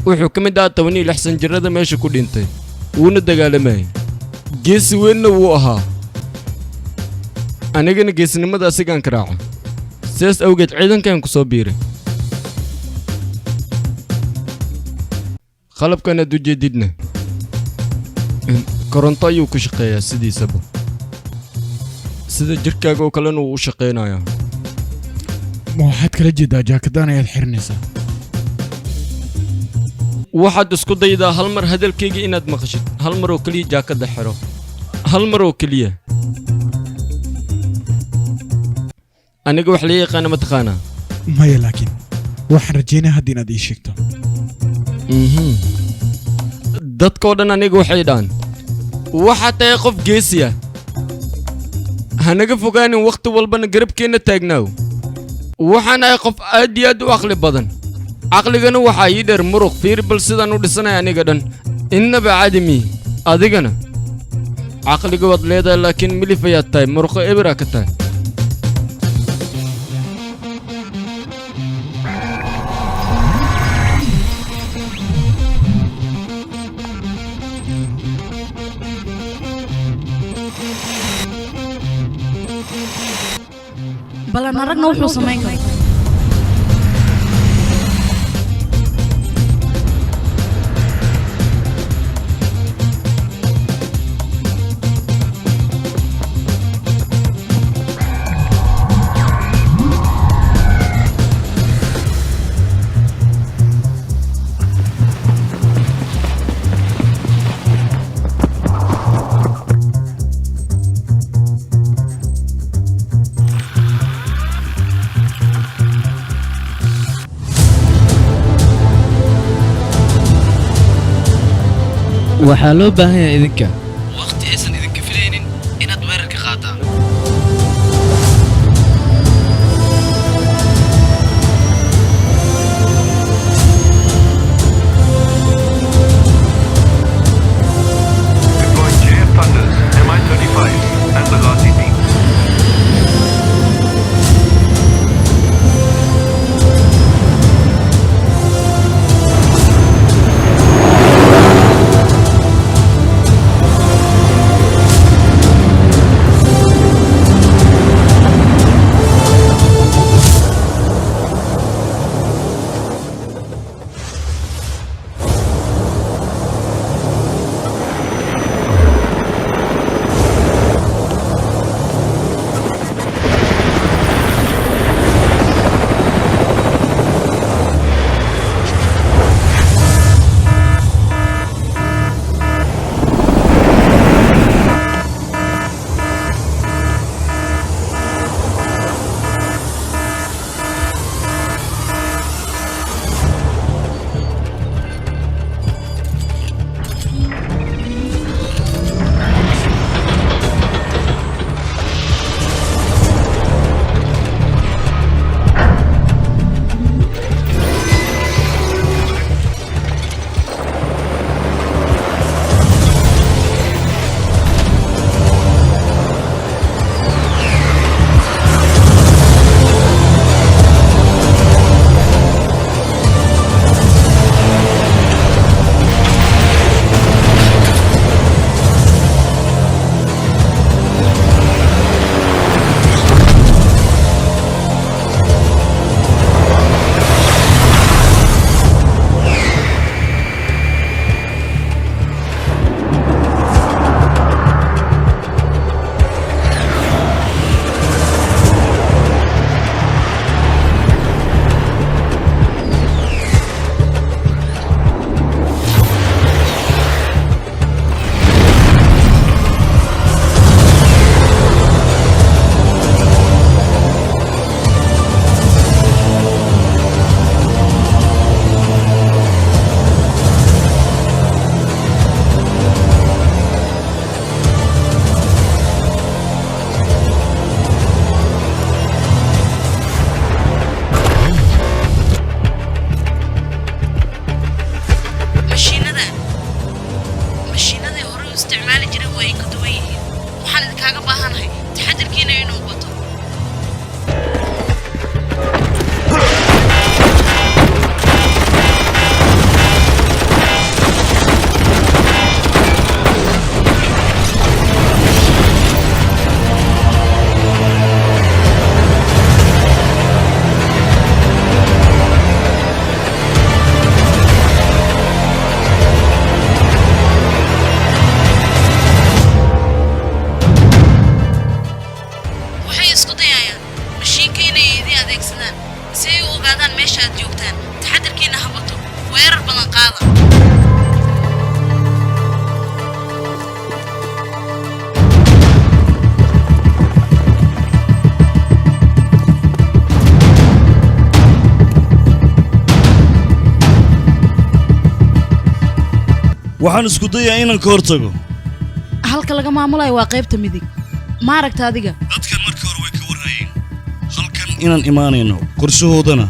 wuxuu ka mid ahaa 16 sanjirada meesha ku dhintay wuuna dagaalamayay geesi weynna wuu ahaa anigana geesinimada asigaan ka raaca sidaas awgeed ciidankan ku soo biiray qalabkan aad u jeedidna koronto ayuu ku shaqeeyaa sidiisaba sida jirkaaga oo kalena uu u shaqeynayaa ma waxaad kala jeedaa jaakadaan ayaad xirinaysaa waxaad isku daydaa hal mar hadalkayga inaad maqashid hal mar oo keliya jaakadda xiro hal mar oo keliya aniga wax la yaqaana mataqaanaa maya laakiin waxaan rajaynaya hadda inaad ii sheegto dadkoo dhan aniga waxay dhaan waxaad tahay qof geesiya hanaga fogaanin wakhti walbana garabkeenna taagnaaw waxaan ahay qof aad iyo aad u caqli badan caqligana waxaa ii dheer muruq fiir bal sidaan u dhisanaya aniga dhan innaba cadimi adigana caqliga waad leedahay laakiin milif ayaad tahay muruqo ebera ka tahay balan aragna wuxuu samayn karaa waxaa loo baahan yahay idinka waqti aysan idinka filaynin inaad weerarka qaataan Deploying JF Thunders, Mi-35 and the Lati team. waxaan isku dayaa inaan ka hortago halka laga maamulayo waa qaybta midig ma aragta adiga dadkan markii hore way ka warhayeen halkan inaan imaanayno qorshahoodana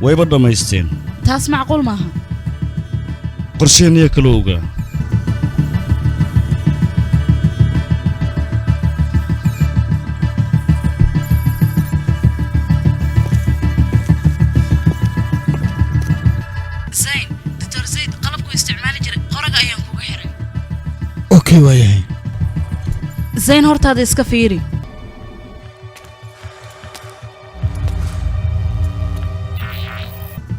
wayba dhammaysteen taas macquul maaha qorsheenniya kala ogaa zayn doctor zayd qalabku isticmaali jiray qoraga ayaan kuga xiray okay waayahay zayn hortaada iska fiiri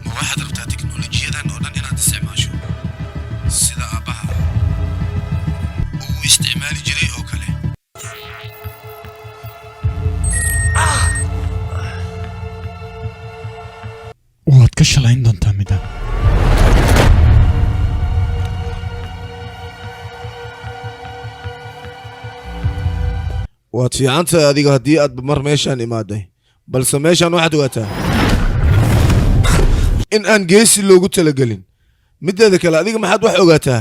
ma waxaad rabtaa teknolojiyadan oo dhan inaad isticmaasho sida aabbaha uu isticmaali jiray oo kale waad ka shalayn doontaa midaan waad fiicantahay adiga haddii aad mar meeshaan imaaday balse meeshaan waxaad ogaataa in aan geesi loogu talagelin middeeda kale adiga maxaad wax ogaataa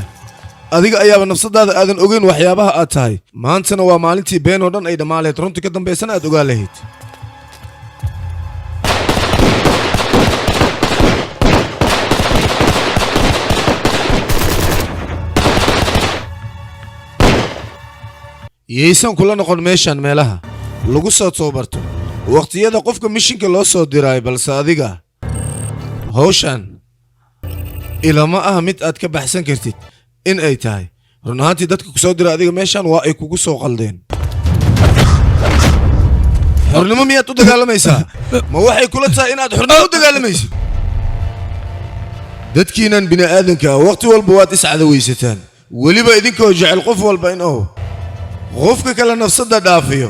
adiga ayaaba nafsadaada aadan ogeyn waxyaabaha aad tahay maantana waa maalintii been oo dhan ay dhammaan lahayd runtii ka dambaysana aad ogaan lahayd yaysan kula noqon meeshaan meelaha lagu soo tababarto waqtiyada qofka mishinka loo soo diraay balse adiga hawshan ilama ah mid aad ka baxsan kartid in ay tahay run ahaantii dadka ku soo dira adiga meeshaan waa ay kugu soo qaldeen xornimo miyaad u dagaalamaysaa ma waxay kula tahay inaad xornimo u dagaalamaysid dadkiinan bini'aadanka ah waqti walba waad iscadawaysataan weliba idinkoo jecel qof walba in oo qofka kale nafsadda dhaafiyo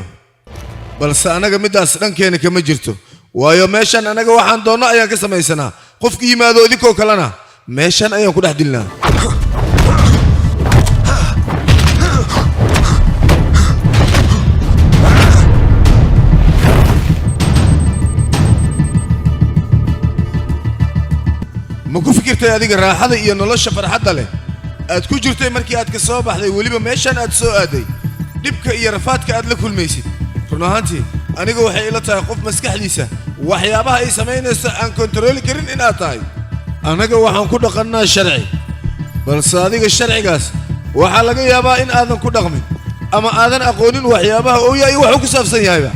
balse anaga middaas dhankeena kama jirto waayo meeshan anaga waxaan doonno ayaan ka samaysanaa qofka yimaado idinkoo kalena meeshan ayaan ku dhex dilnaa ma ku fikirtay adiga raaxada iyo nolosha farxadda leh aad ku jirtay markii aad ka soo baxday weliba meeshan aad soo aaday dhibka iyo rafaadka aad la kulmaysid run ahaantii aniga waxay ila tahay qof maskaxdiisa waxyaabaha ay samaynayso aan kontarooli karin inaad tahay annaga waxaan ku dhaqannaa sharci balse adiga sharcigaas waxaa laga yaabaa in aadan ku dhaqmin ama aadan aqoonin waxyaabaha uu yahay waxuu ku saabsan yahayba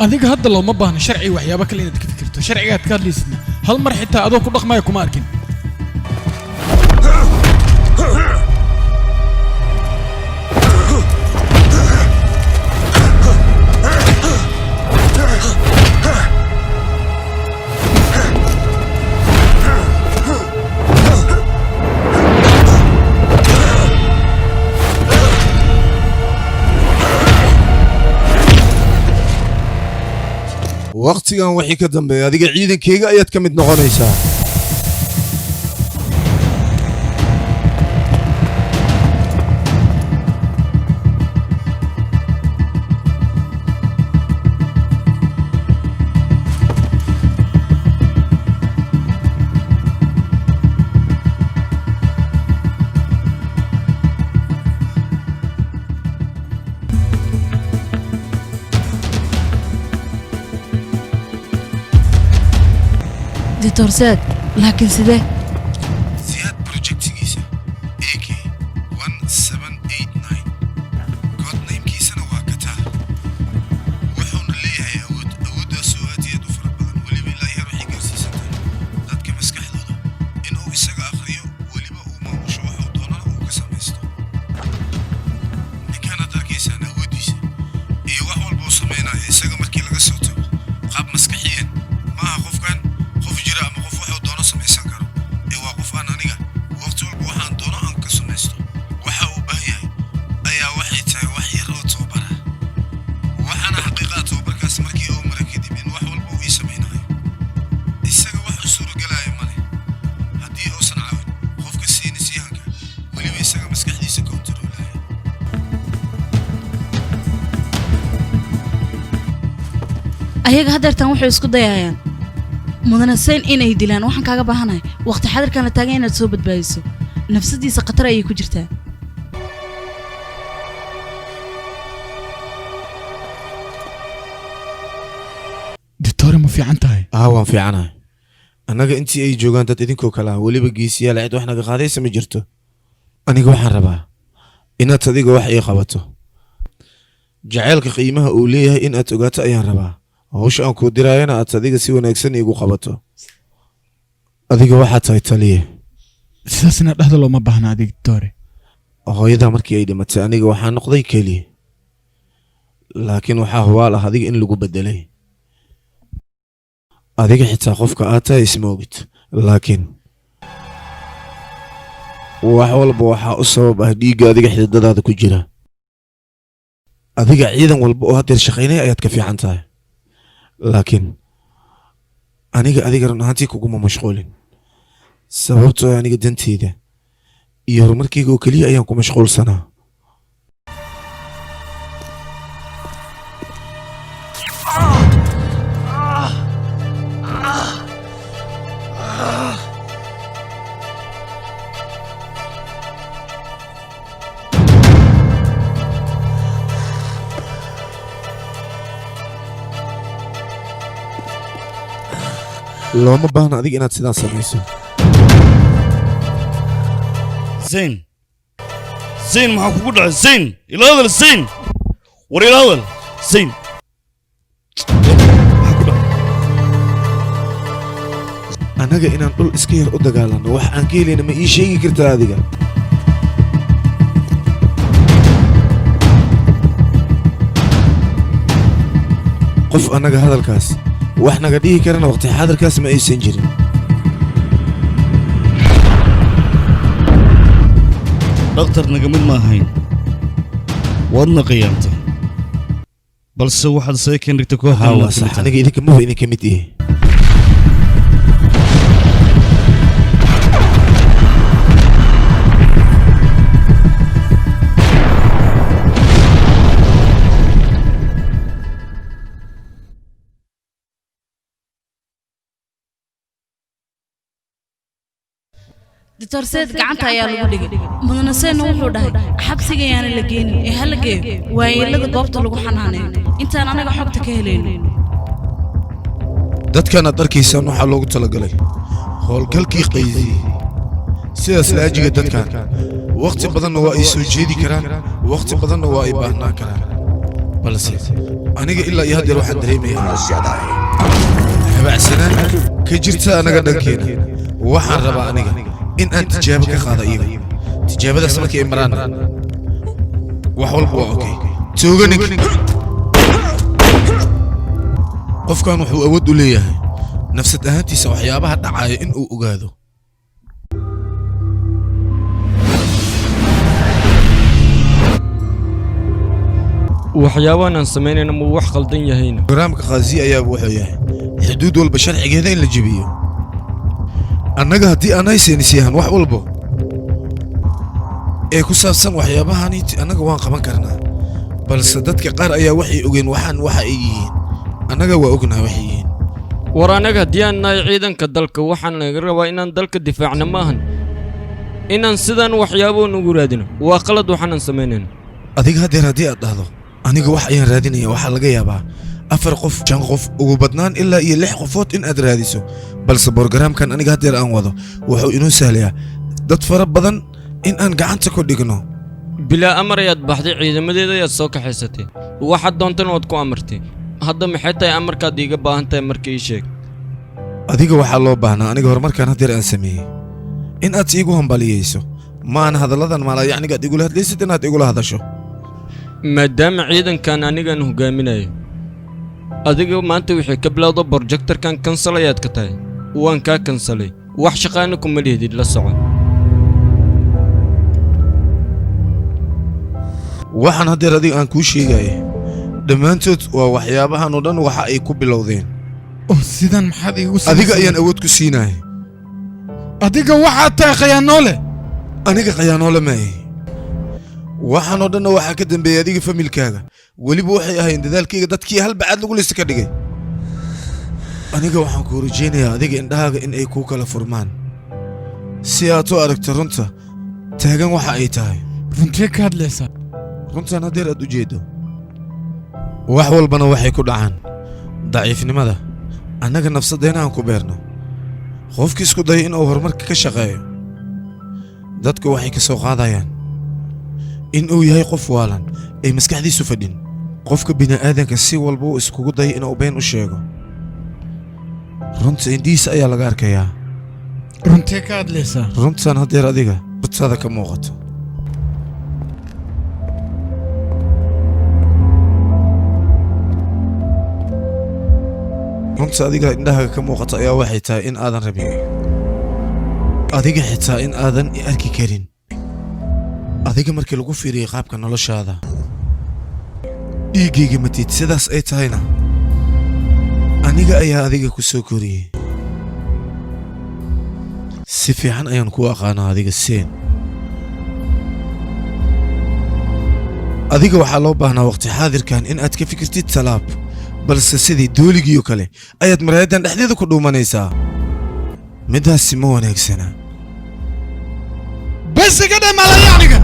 adiga hadda looma baahna sharci waxyaaba kale inaad ka fikirto sharcigaad ka hadlaysidna hal mar xitaa adoo ku dhaqmaya kuma arkin waqtigan wixii ka dambeeya adiga ciidankayga ayaad ka mid noqonaysaa دكتور زاد لكن سيده زياد بروجكتيgiisa AK 1789 كود نيمkiisana waa kataa wuxuuna leeyahay awooddaas oo aad iyo aad u fara badan weliba ilaa yar waxay gaarsiisantahay dadka maskaxdooda inuu isaga akhriyo weliba uu maamusho wuxuu doonana uu ka samaysto ninkaanaad arkaysaan awooddiisa iyo wax walba uu samaynayo isaga markii laga soo tago qaab maskaxiyan maaha qofkan qof jira ama qof wuxuu doono samaysan karo ee waa qof aan aniga waqti walba waxaan doono aan ka samaysto waxa uu baahan yahay ayaa waxay tahay wax yar oo tababara waxaana xaqiiqaa tababarkaas markii uu mara kadib in wax walba uu ii samaynayo isaga wax u suuragelaya ma leh haddii uusan caawin qofka siinisiyahanka weliba isaga maskaxdiisa kontaroolaya ayaga hadeertan waxay isku dayayaan mudana sayn inay dilaan waxaan kaaga baahanahay waqti xadirkan la taagan inaad soo badbaadiso nafsadiisa khatar ayay ku jirtaa. دكتور ما في عنتها waan fiicanahay annaga intii ay joogaan dad idinkoo kale ah weliba geesiyaal cid wax naga qaadaysa ma jirto aniga waxaan rabaa inaad adiga wax ii qabato jacaylka qiimaha uu leeyahay in aad ogaato ayaan rabaa hawsha aan kuu diraayana aad adiga si wanaagsan iigu qabato adiga waxaad tahay taliye sidaasna dhahda looma baahna adig doore hooyadaa markii ay dhimatay aniga waxaa noqday keliya laakiin waxaa hubaal ah adiga in lagu bedelay adiga xitaa qofka aad tahay isma ogid laakiin wax walba waxaa u sabab ah dhiigga adiga xididadaada ku jira adiga ciidan walba oo haddeer shaqaynaya ayaad ka fiican tahay laakiin adiga run ahaantii kuguma mashquulin sababtoo aniga danteyda iyo horumarkayga oo keliya ayaan ku mashquulsanaa looma baahna adiga inaad sidaas samayso زين زين maxaa kugu dhacay زين ila hadal زين war ila hadal زين anaga inaan dhul iska yar u dagaalano wax aan ka helayna ma ii sheegi kartaa adiga qof annaga hadalkaas wax naga dhihi karana waqti xaadirkaas ma aysan jirin dhakhtar naga mid ma ahayn waadna qiyaamtay balse waxaad isaga keen dhigtay kooxda waa sax aniga idinka maba idinka mid ihi دكتور سيد قعنتا يا لو دغ مدن سين wuxuu dhahay xabsiga yaana la geenin ee hal geeyo waayelada goobta lagu xanaaneeyo intaan anaga xogta ka helayno dadkan aad arkaysaan waxaa loogu talagalay howlgalkii qaydi sidaas laajiga dadkan waqti badanna waa ay soo jeedi karaan waqti badanna waa ay baahnaan karaan balse aniga ilaa iyo haddeer waxaan dareemayaa habacsanaan ka jirta anaga dhankeena waxaan rabaa aniga in aan tijaabo ka qaado iyaga tijaabadaas markii ay maraan wax walba waa okay tooganig qofkan wuxuu awood u leeyahay nafsad ahaantiisa waxyaabaha dhacaya in uu ogaado waxyaabahan aan samaynayna ma wax qaldan yahayna barnaamijka qaasi ayaa wuxuu yahay xuduud walba sharcigeeda in la jebiyo annaga haddii aan haysanisyahan wax walba ee ku saabsan waxyaabahani annaga waan qaban karnaa balse dadka qaar ayaa waxay ogeen waxaan waxa ay yihiin annaga waa ognahay waxay yihiin war anaga haddii aan nahay ciidanka dalka waxaan laga rabaa inaan dalka difaacno maahan inaan sidaan waxyaabo nugu raadino waa qalad waxaanan samaynayno adiga haddeer haddii aad dhahdo aniga wax ayaan raadinaya waxaa laga yaabaa 4 qof 5 qof ugu badnaan ilaa iyo 6 qofood in aad raadiso balse borogaraamkan aniga haddeer aan wado wuxuu inoo sahlayaa dad fara badan in aan gacanta ku dhigno bilaa amar ayaad baxday ciidamadeeda ayaad soo kaxaysatay waxaad doontan waad ku amartay hadda maxay tahay amarkaad iiga baahan tahay markii ii sheeg adiga waxaa loo baahnaa aniga horumarkaan haddeer aan sameeyey in aad iigu hambaliyeyso maana hadalladan maalayacnigaad igula hadlaysid inaad igula hadasho maadaama ciidankan anigaan hogaaminayo adiga maanta wixii ka bilowda projectorkan kansal ayaad ka tahay waan kaa kansalay wax shaqaana kuma lihidid la soco waxaan haddeer adiga aan kuu sheegaya dhammaantood waa waxyaabahan oo dhan waxa ay ku bilowdeen oo sidan maxaad iigu adiga ayaan awood ku siinaya adiga waxaad tahay khayaanoole aniga khayaanoole maahe waxaan oo dhanna waxaa ka dambeeyay adiga familkaaga weliba waxay ahayn dadaalkayga dadkii hal bacaad lagu lista ka dhigay aniga waxaan kuu rajaynayaa adiga indhahaaga in ay kuu kala furmaan si aad u aragto runta taagan waxa ay tahay runtee ka hadlaysaa runtan haddeer aad u jeedo wax walbana waxay ku dhacaan daciifnimada annaga nafsadeenna aan ku beerno qofkii isku daya inuu horumarka ka shaqeeyo dadku waxay ka soo qaadayaan in uu yahay qof waalan ay maskaxdiisu fadhin qofka bini'aadanka si walba uu iskugu daya inuu been u sheego runta indhihiisa ayaa laga arkayaa runtee ka hadlaysaa runtan haddeer adiga badtaada ka muuqato runta adiga indhahaga ka muuqata ayaa waxay tahay in aadan rabin adiga xitaa in aadan i arki karin adiga markii lagu fiiriyey qaabka noloshaada dhiiggayga matid sidaas ay tahayna aniga ayaa adiga ku soo koriyey si fiican ayaan kuu aqaanaa adiga seen adiga waxaa loo baahnaa waqti xaadirkan in aad ka fikirtid talaab balse sidii dooligiiyo kale ayaad maraayaddan dhexdeeda ku dhuumanaysaa middaasi ma wanaagsana bes iga dhamaalaya aniga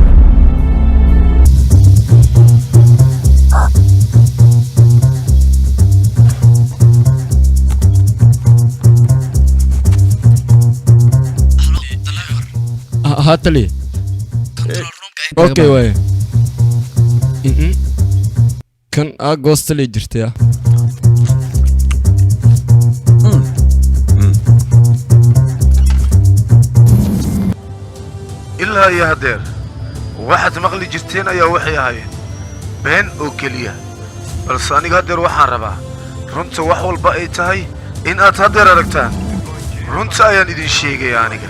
هاتلي اوكي واي كان اغوست لي جرتيا ilaa iyo haddeer waxaad maqli jirteen ayaa waxay ahaayeen been oo keliya balse aniga haddeer waxaan rabaa runta wax walba ay tahay in aad haddeer aragtaan runta ayaan idin sheegaya aniga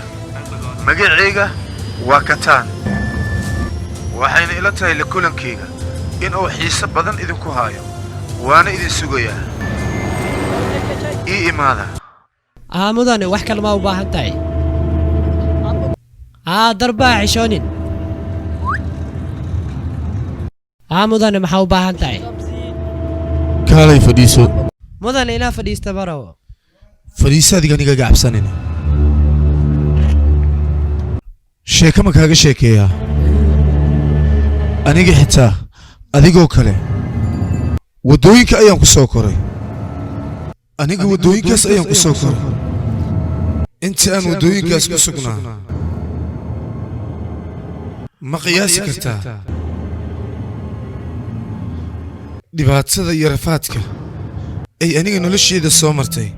magacayga waa kataan waxayna ila tahay la kulankayga in uu xiise badan idinku haayo waana idin sugayaa ii imaada mudane wax kale ma u baahan tahay darbaa xishoonin mudane maxaa u baahan tahay kaalay fadhiiso mudane inaa fadhiista barow fadhiiso adiga aniga gacabsanina sheeko ma kaaga sheekeeyaa aniga xitaa adigoo kale waddooyinka ayaan ku soo koray aniga waddooyinkaas ayaan ku soo koray intii aan waddooyinkaas ku sugnaa ma qiyaasi kartaa dhibaatada iyo rafaadka ay aniga nolosheeda soo martay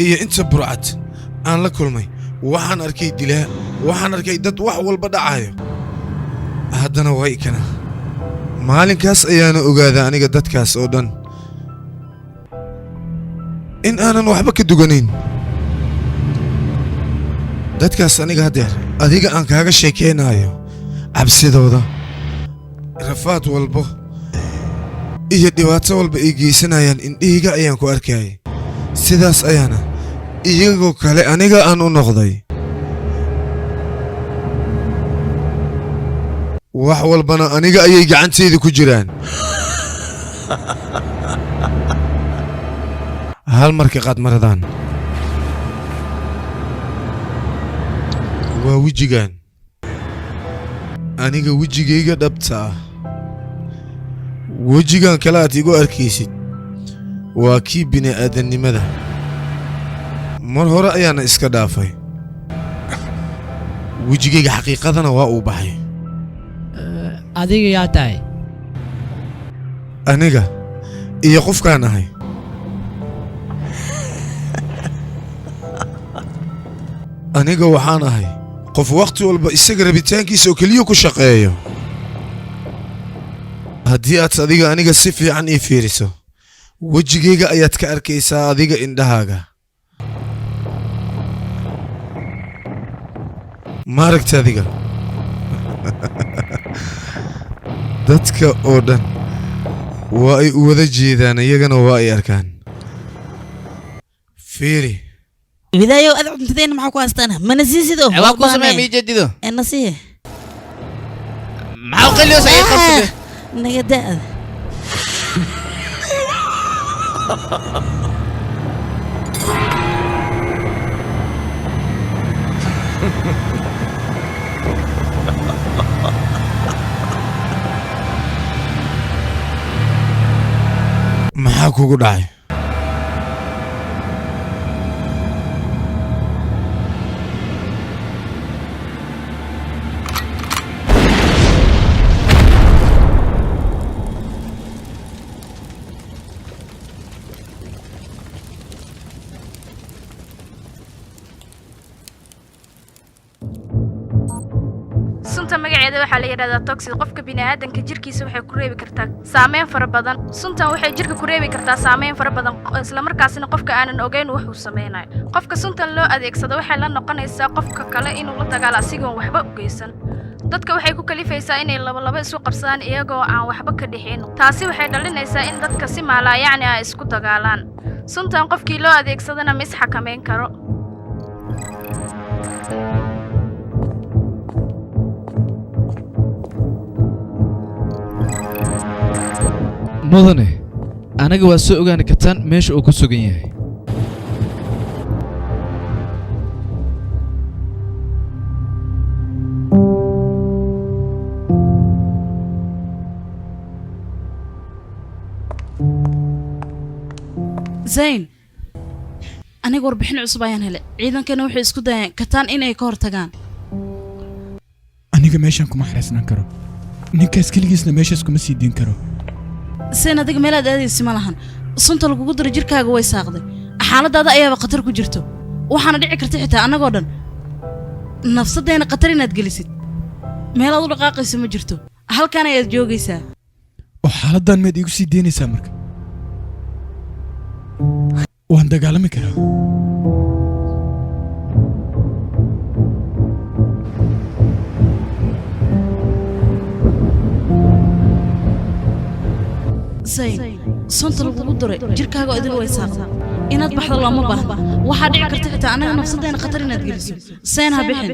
iyo inta burcad aan la kulmay waxaan arkay dilaa waxaan arkay dad wax walba dhacayo haddana way kana maalinkaas ayaana ogaadaa aniga dadkaas oo dhan in aanan waxba ka duganayn dadkaas aniga haddeer adiga aan kaaga sheekeynaayo cabsidooda rafaad walbo iyo dhibaato walba ay geysanayaan indhihayga ayaan ku arkayay sidaas ayaana iyagoo kale aniga aan u noqday wax walbana aniga ayay gacantayda ku jiraan hal marka qaad maradaan waa wejigan aniga wejigayga dhabta ah wejigan kale aad igu arkaysid waa kii bini'aadannimada mar hore ayaana iska dhaafay wejigayga xaqiiqadana waa uu baxay adiga yaa tahay aniga iyo qofkaan ahay aniga waxaan ahay qof wakhti walba isaga rabitaankiisa oo keliya ku shaqeeyo haddii aad adiga aniga si fiican ii fiiriso wejigayga ayaad ka arkaysaa adiga indhahaaga ma aragta adiga dadka oo dhan waa ay u wada jeedaan iyagana waa ay arkaan fiiri بداية أدعو تدين معك وأستنا ما نسيت ده واكو سمع ميجديدو النصيحة معه قليو سعيد خمسة نقدر maxaa kugu dhacay sunta magaceeda waxaa la yiraahdaa toxic qofka bini'aadanka jirkiisa waxay ku reebi kartaa saameyn fara badan suntan waxay jirka ku reebi kartaa saameyn fara badan isla markaasina qofka aanan ogeyn wax uu sameynayo qofka suntan loo adeegsado waxay la noqonaysaa qofka kale inuu la dagaalo asigoon waxba u geysan dadka waxay ku kalifaysaa inay laba isu qabsadaan iyagoo aan waxba ka dhixin taasi waxay dhalinaysaa in dadka si maalaayacni ah isku dagaalaan suntan qofkii loo adeegsadana ma is xakameyn karo mudane anaga waa soo ogaani kartaan meesha uu ku sugan yahay zayn aniga warbixin cusub ayaan helay ciidankana waxay isku dayeen kataan inay ka hortagaan aniga meeshaan kuma xaraysnaan karo ninkaas keligiisna meeshaas kuma sii diin karo seen adiga meelaad aadaysi ma lahan sunta lagugu diro jirkaaga way saaqday xaaladaada ayaaba khatar ku jirto waxaana dhici karta xitaa annagoo dhan nafsaddeena khatar inaad gelisid meelaad u dhaqaaqayso ma jirto halkaan ayaad joogaysaa oo xaaladdan meed iigu sii deynaysaa marka waan dagaalami karaa zayn sunta lagugu diray jirkaaga oo idil way saaqday inaad baxdo looma baahna waxaa dhici karta xitaa annaga nafsaddeena khatar inaad geliso zayn ha bixin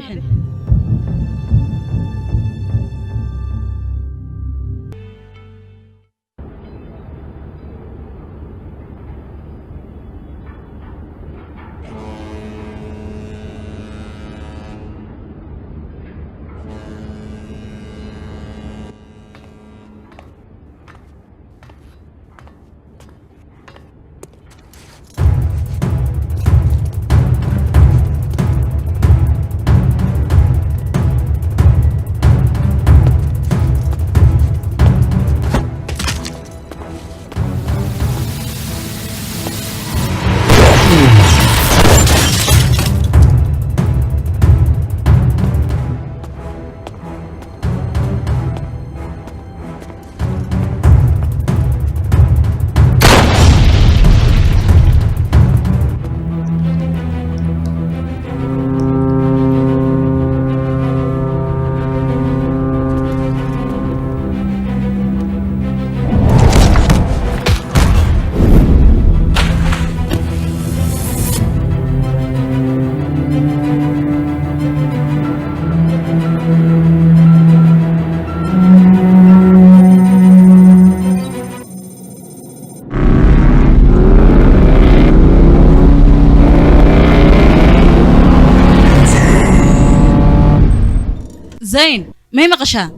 زين ما يمقشها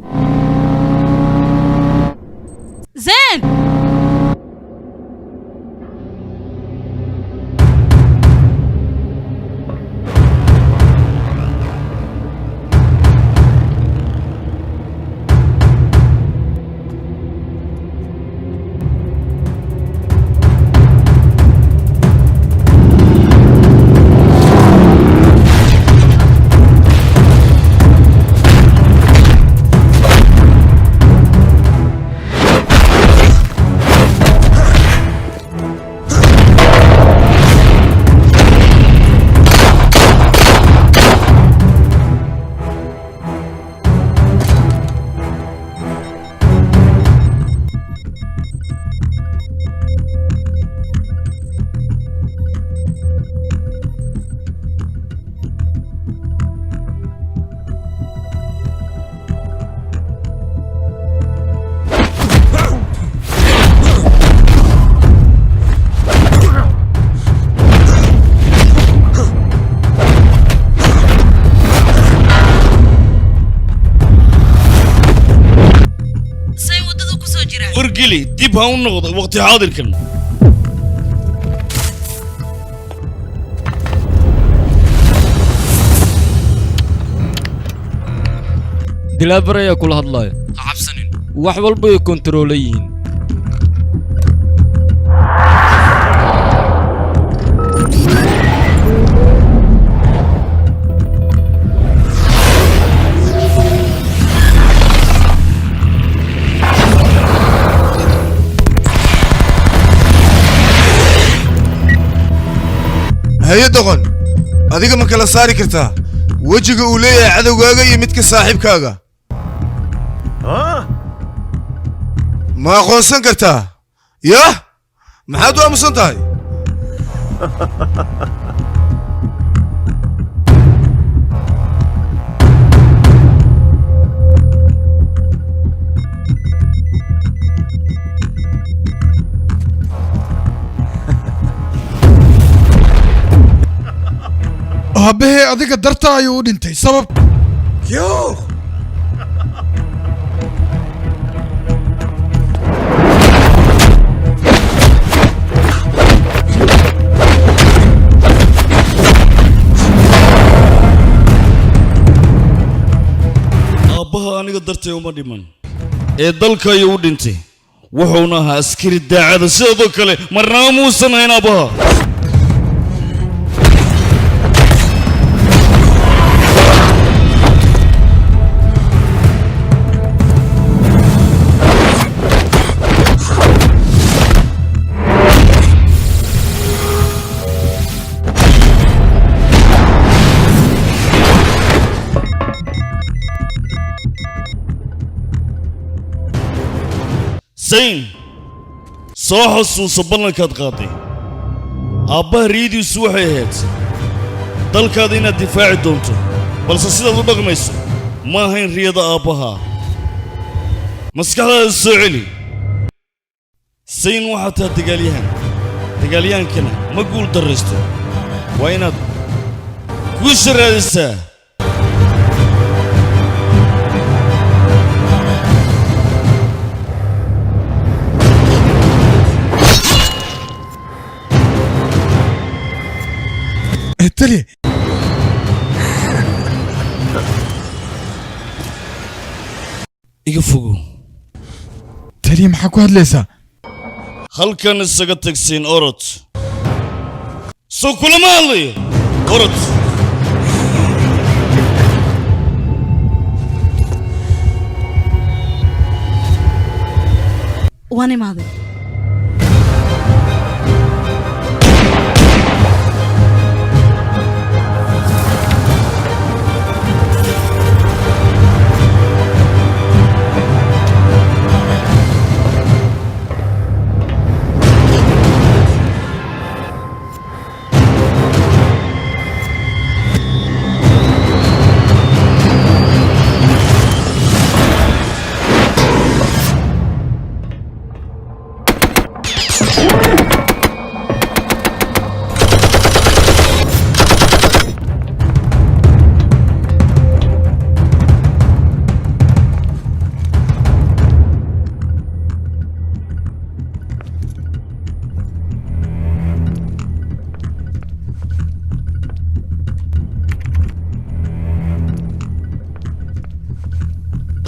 زين wargeli dib ha u noqdo waqti xaadirkan dilaabar ayaa kula hadlaya ha cabsanin wax walba ay kontaroole yihiin haye doqon adiga ma kala saari kartaa wejiga uu leeyahay cadowgaaga iyo midka saaxiibkaaga ma aqoonsan kartaa yah maxaad u aamusan tahay aabahee adiga darta ayuu u dhintay sabab aabbaha aniga dartay uma dhiman ee dalka ayuu u dhintay wuxuuna ahaa askari daacada sidoo kale marnaba muusan hayn aabbaha zayn soo xasuuso ballankaad qaaday aabbaha riyadiisu waxay ahayd dalkaada inaad difaaci doonto balse sidaad u dhaqmayso ma ahayn riyada aabbaha maskaxdaada soo celi zayn waxaad taha dagaalyahaankana ma guul darraysto waa inaad guusha raadisaa تلي iga fogow taliya maxaa ku hadlaysaa halkan isaga tagsiin orod soo kulama hadlayo orod waan imaaday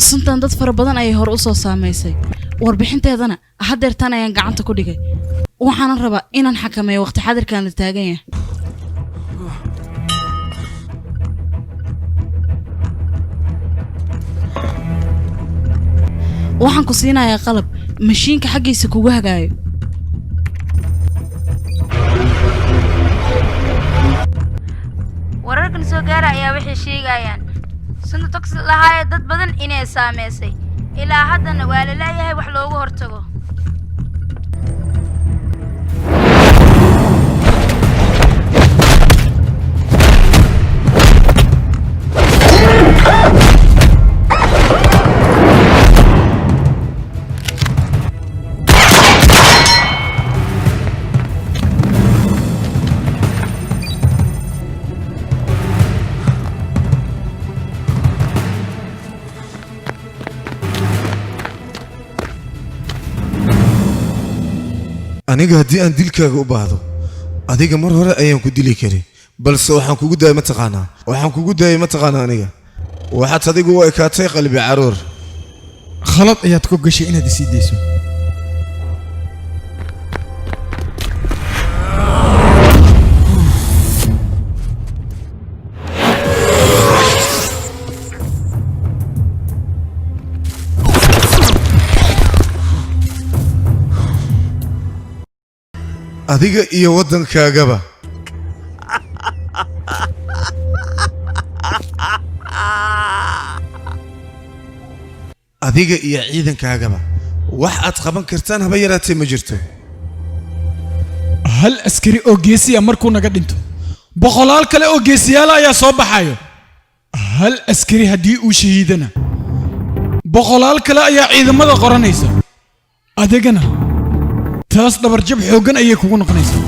suntan dad fara badan ayay hore u soo saamaysay warbixinteedana haddeertan ayaan gacanta ku dhigay waxaan rabaa inaan xakameeyo waqti xadirkan la taagan yahay waxaan ku siinayaa qalab mashiinka xaggiisa kugu hagaayo wararkan soo gaara ayaa waxay sheegayaan sunta toxin lahaaya dad badan inay saameysay ilaa haddana waa la leeyahay wax loogu hortago aniga haddii aan dilkaaga u baahdo adiga mar hore ayaan ku dili karin balse waxaan kugu daayay mataqaanaa aniga waxaad adigu u ekaatay qalbi caruur khalad ayaad ku gashay inaad isii dayso adiga iyo waddankaagaba adiga iyo ciidankaagaba wax aad qaban kartaan haba yaraatee ma jirto hal askari oo geesiya markuu naga dhinto boqolaal kale oo geesiyaala ayaa soo baxayo hal askari haddii uu shahiidana boqolaal kale ayaa ciidamada qoranaysa adigana taas dhabarjab xooggan ayay kugu noqonaysaa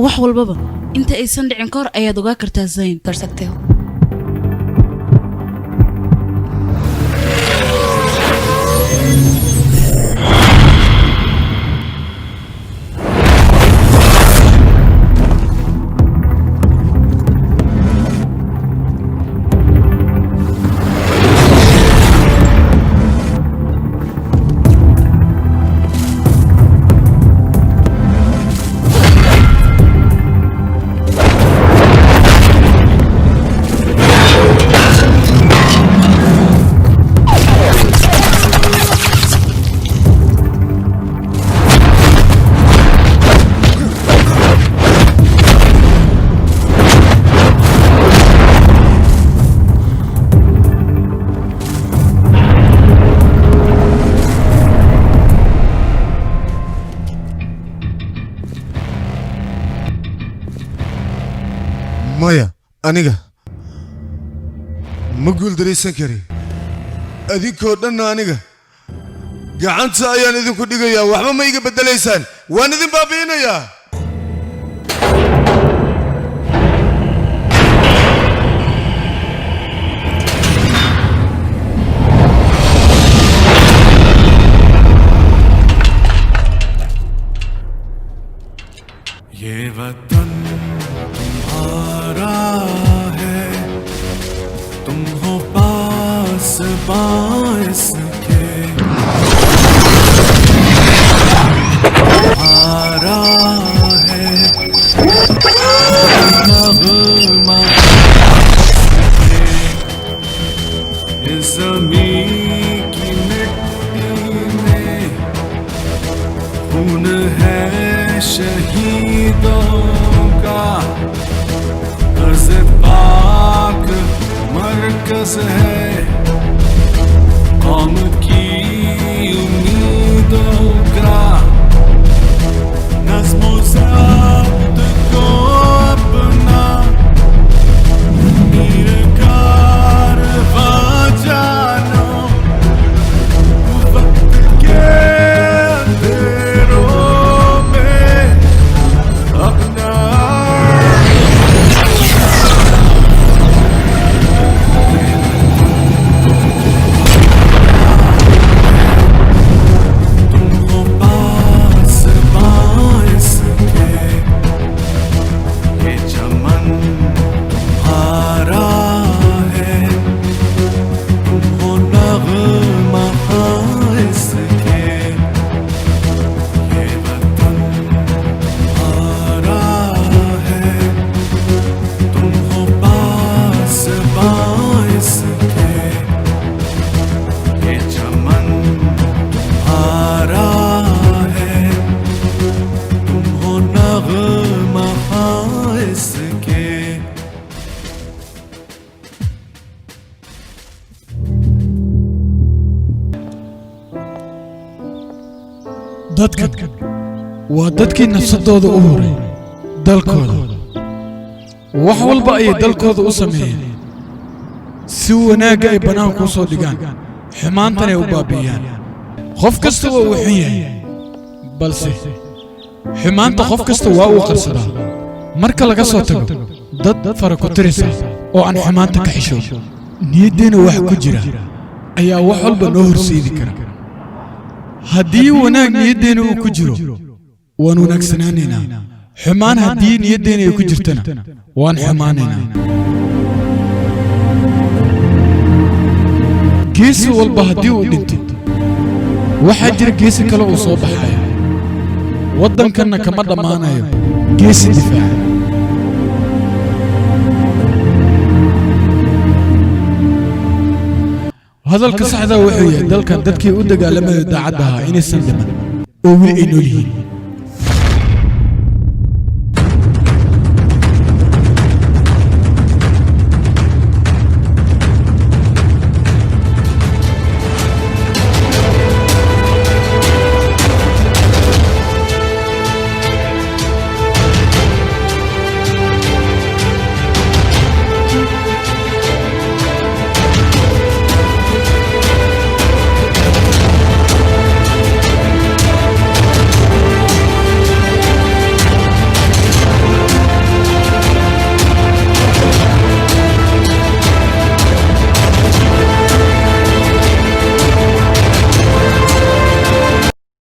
wax walbaba inta aysan dhicin ka hor ayaad ogaa kartaa zayn maya aniga ma guuldaraysan kari adinkoo dhanna aniga gacanta ayaan idinku dhigayaa waxba ma iga beddelaysaan waan idin baabi'inayaa ये वतन तुम्हारा है तुम हो पास बास के तुम्हारा है नगमा इस ज़मीन की मिट्टी में खून है शहीदों का अर्ज़ पाक मरकज़ है कौम की उम्मीदों का नज़्म ज़ब्त को अपना मीर कारवां जानो वक्त के dadkan waa dadkii nafsadooda u horay dalkooda wax walba ayay dalkooda u sameeyeen si wanaagga ay bannaanka u soo dhigaan xumaantana ay u baabi'iyaan qof kasta waa uu xun yahay balse xumaanta qof kasta waa uu qarsadaa marka laga soo tago dad fara ku tirisa oo aan xumaanta ka xisho niyaddeena wax ku jira ayaa wax walba noo horseedi kara haddii wanaag niyaddeena uu ku jiro waan wanaagsanaanaynaa xumaan haddii niyaddeena ay ku jirtana waan xumaanaynaa geesi walba haddii uu dhinto waxaa jira geesi kale uu soo baxayo waddankanna kama dhammaanayo geesi difaaca hadalka saxdaa wuxuu yahay dalkan dadkii u dagaalamayo daacadda ahaa inaysan dhiman oo weli ay nool yihiin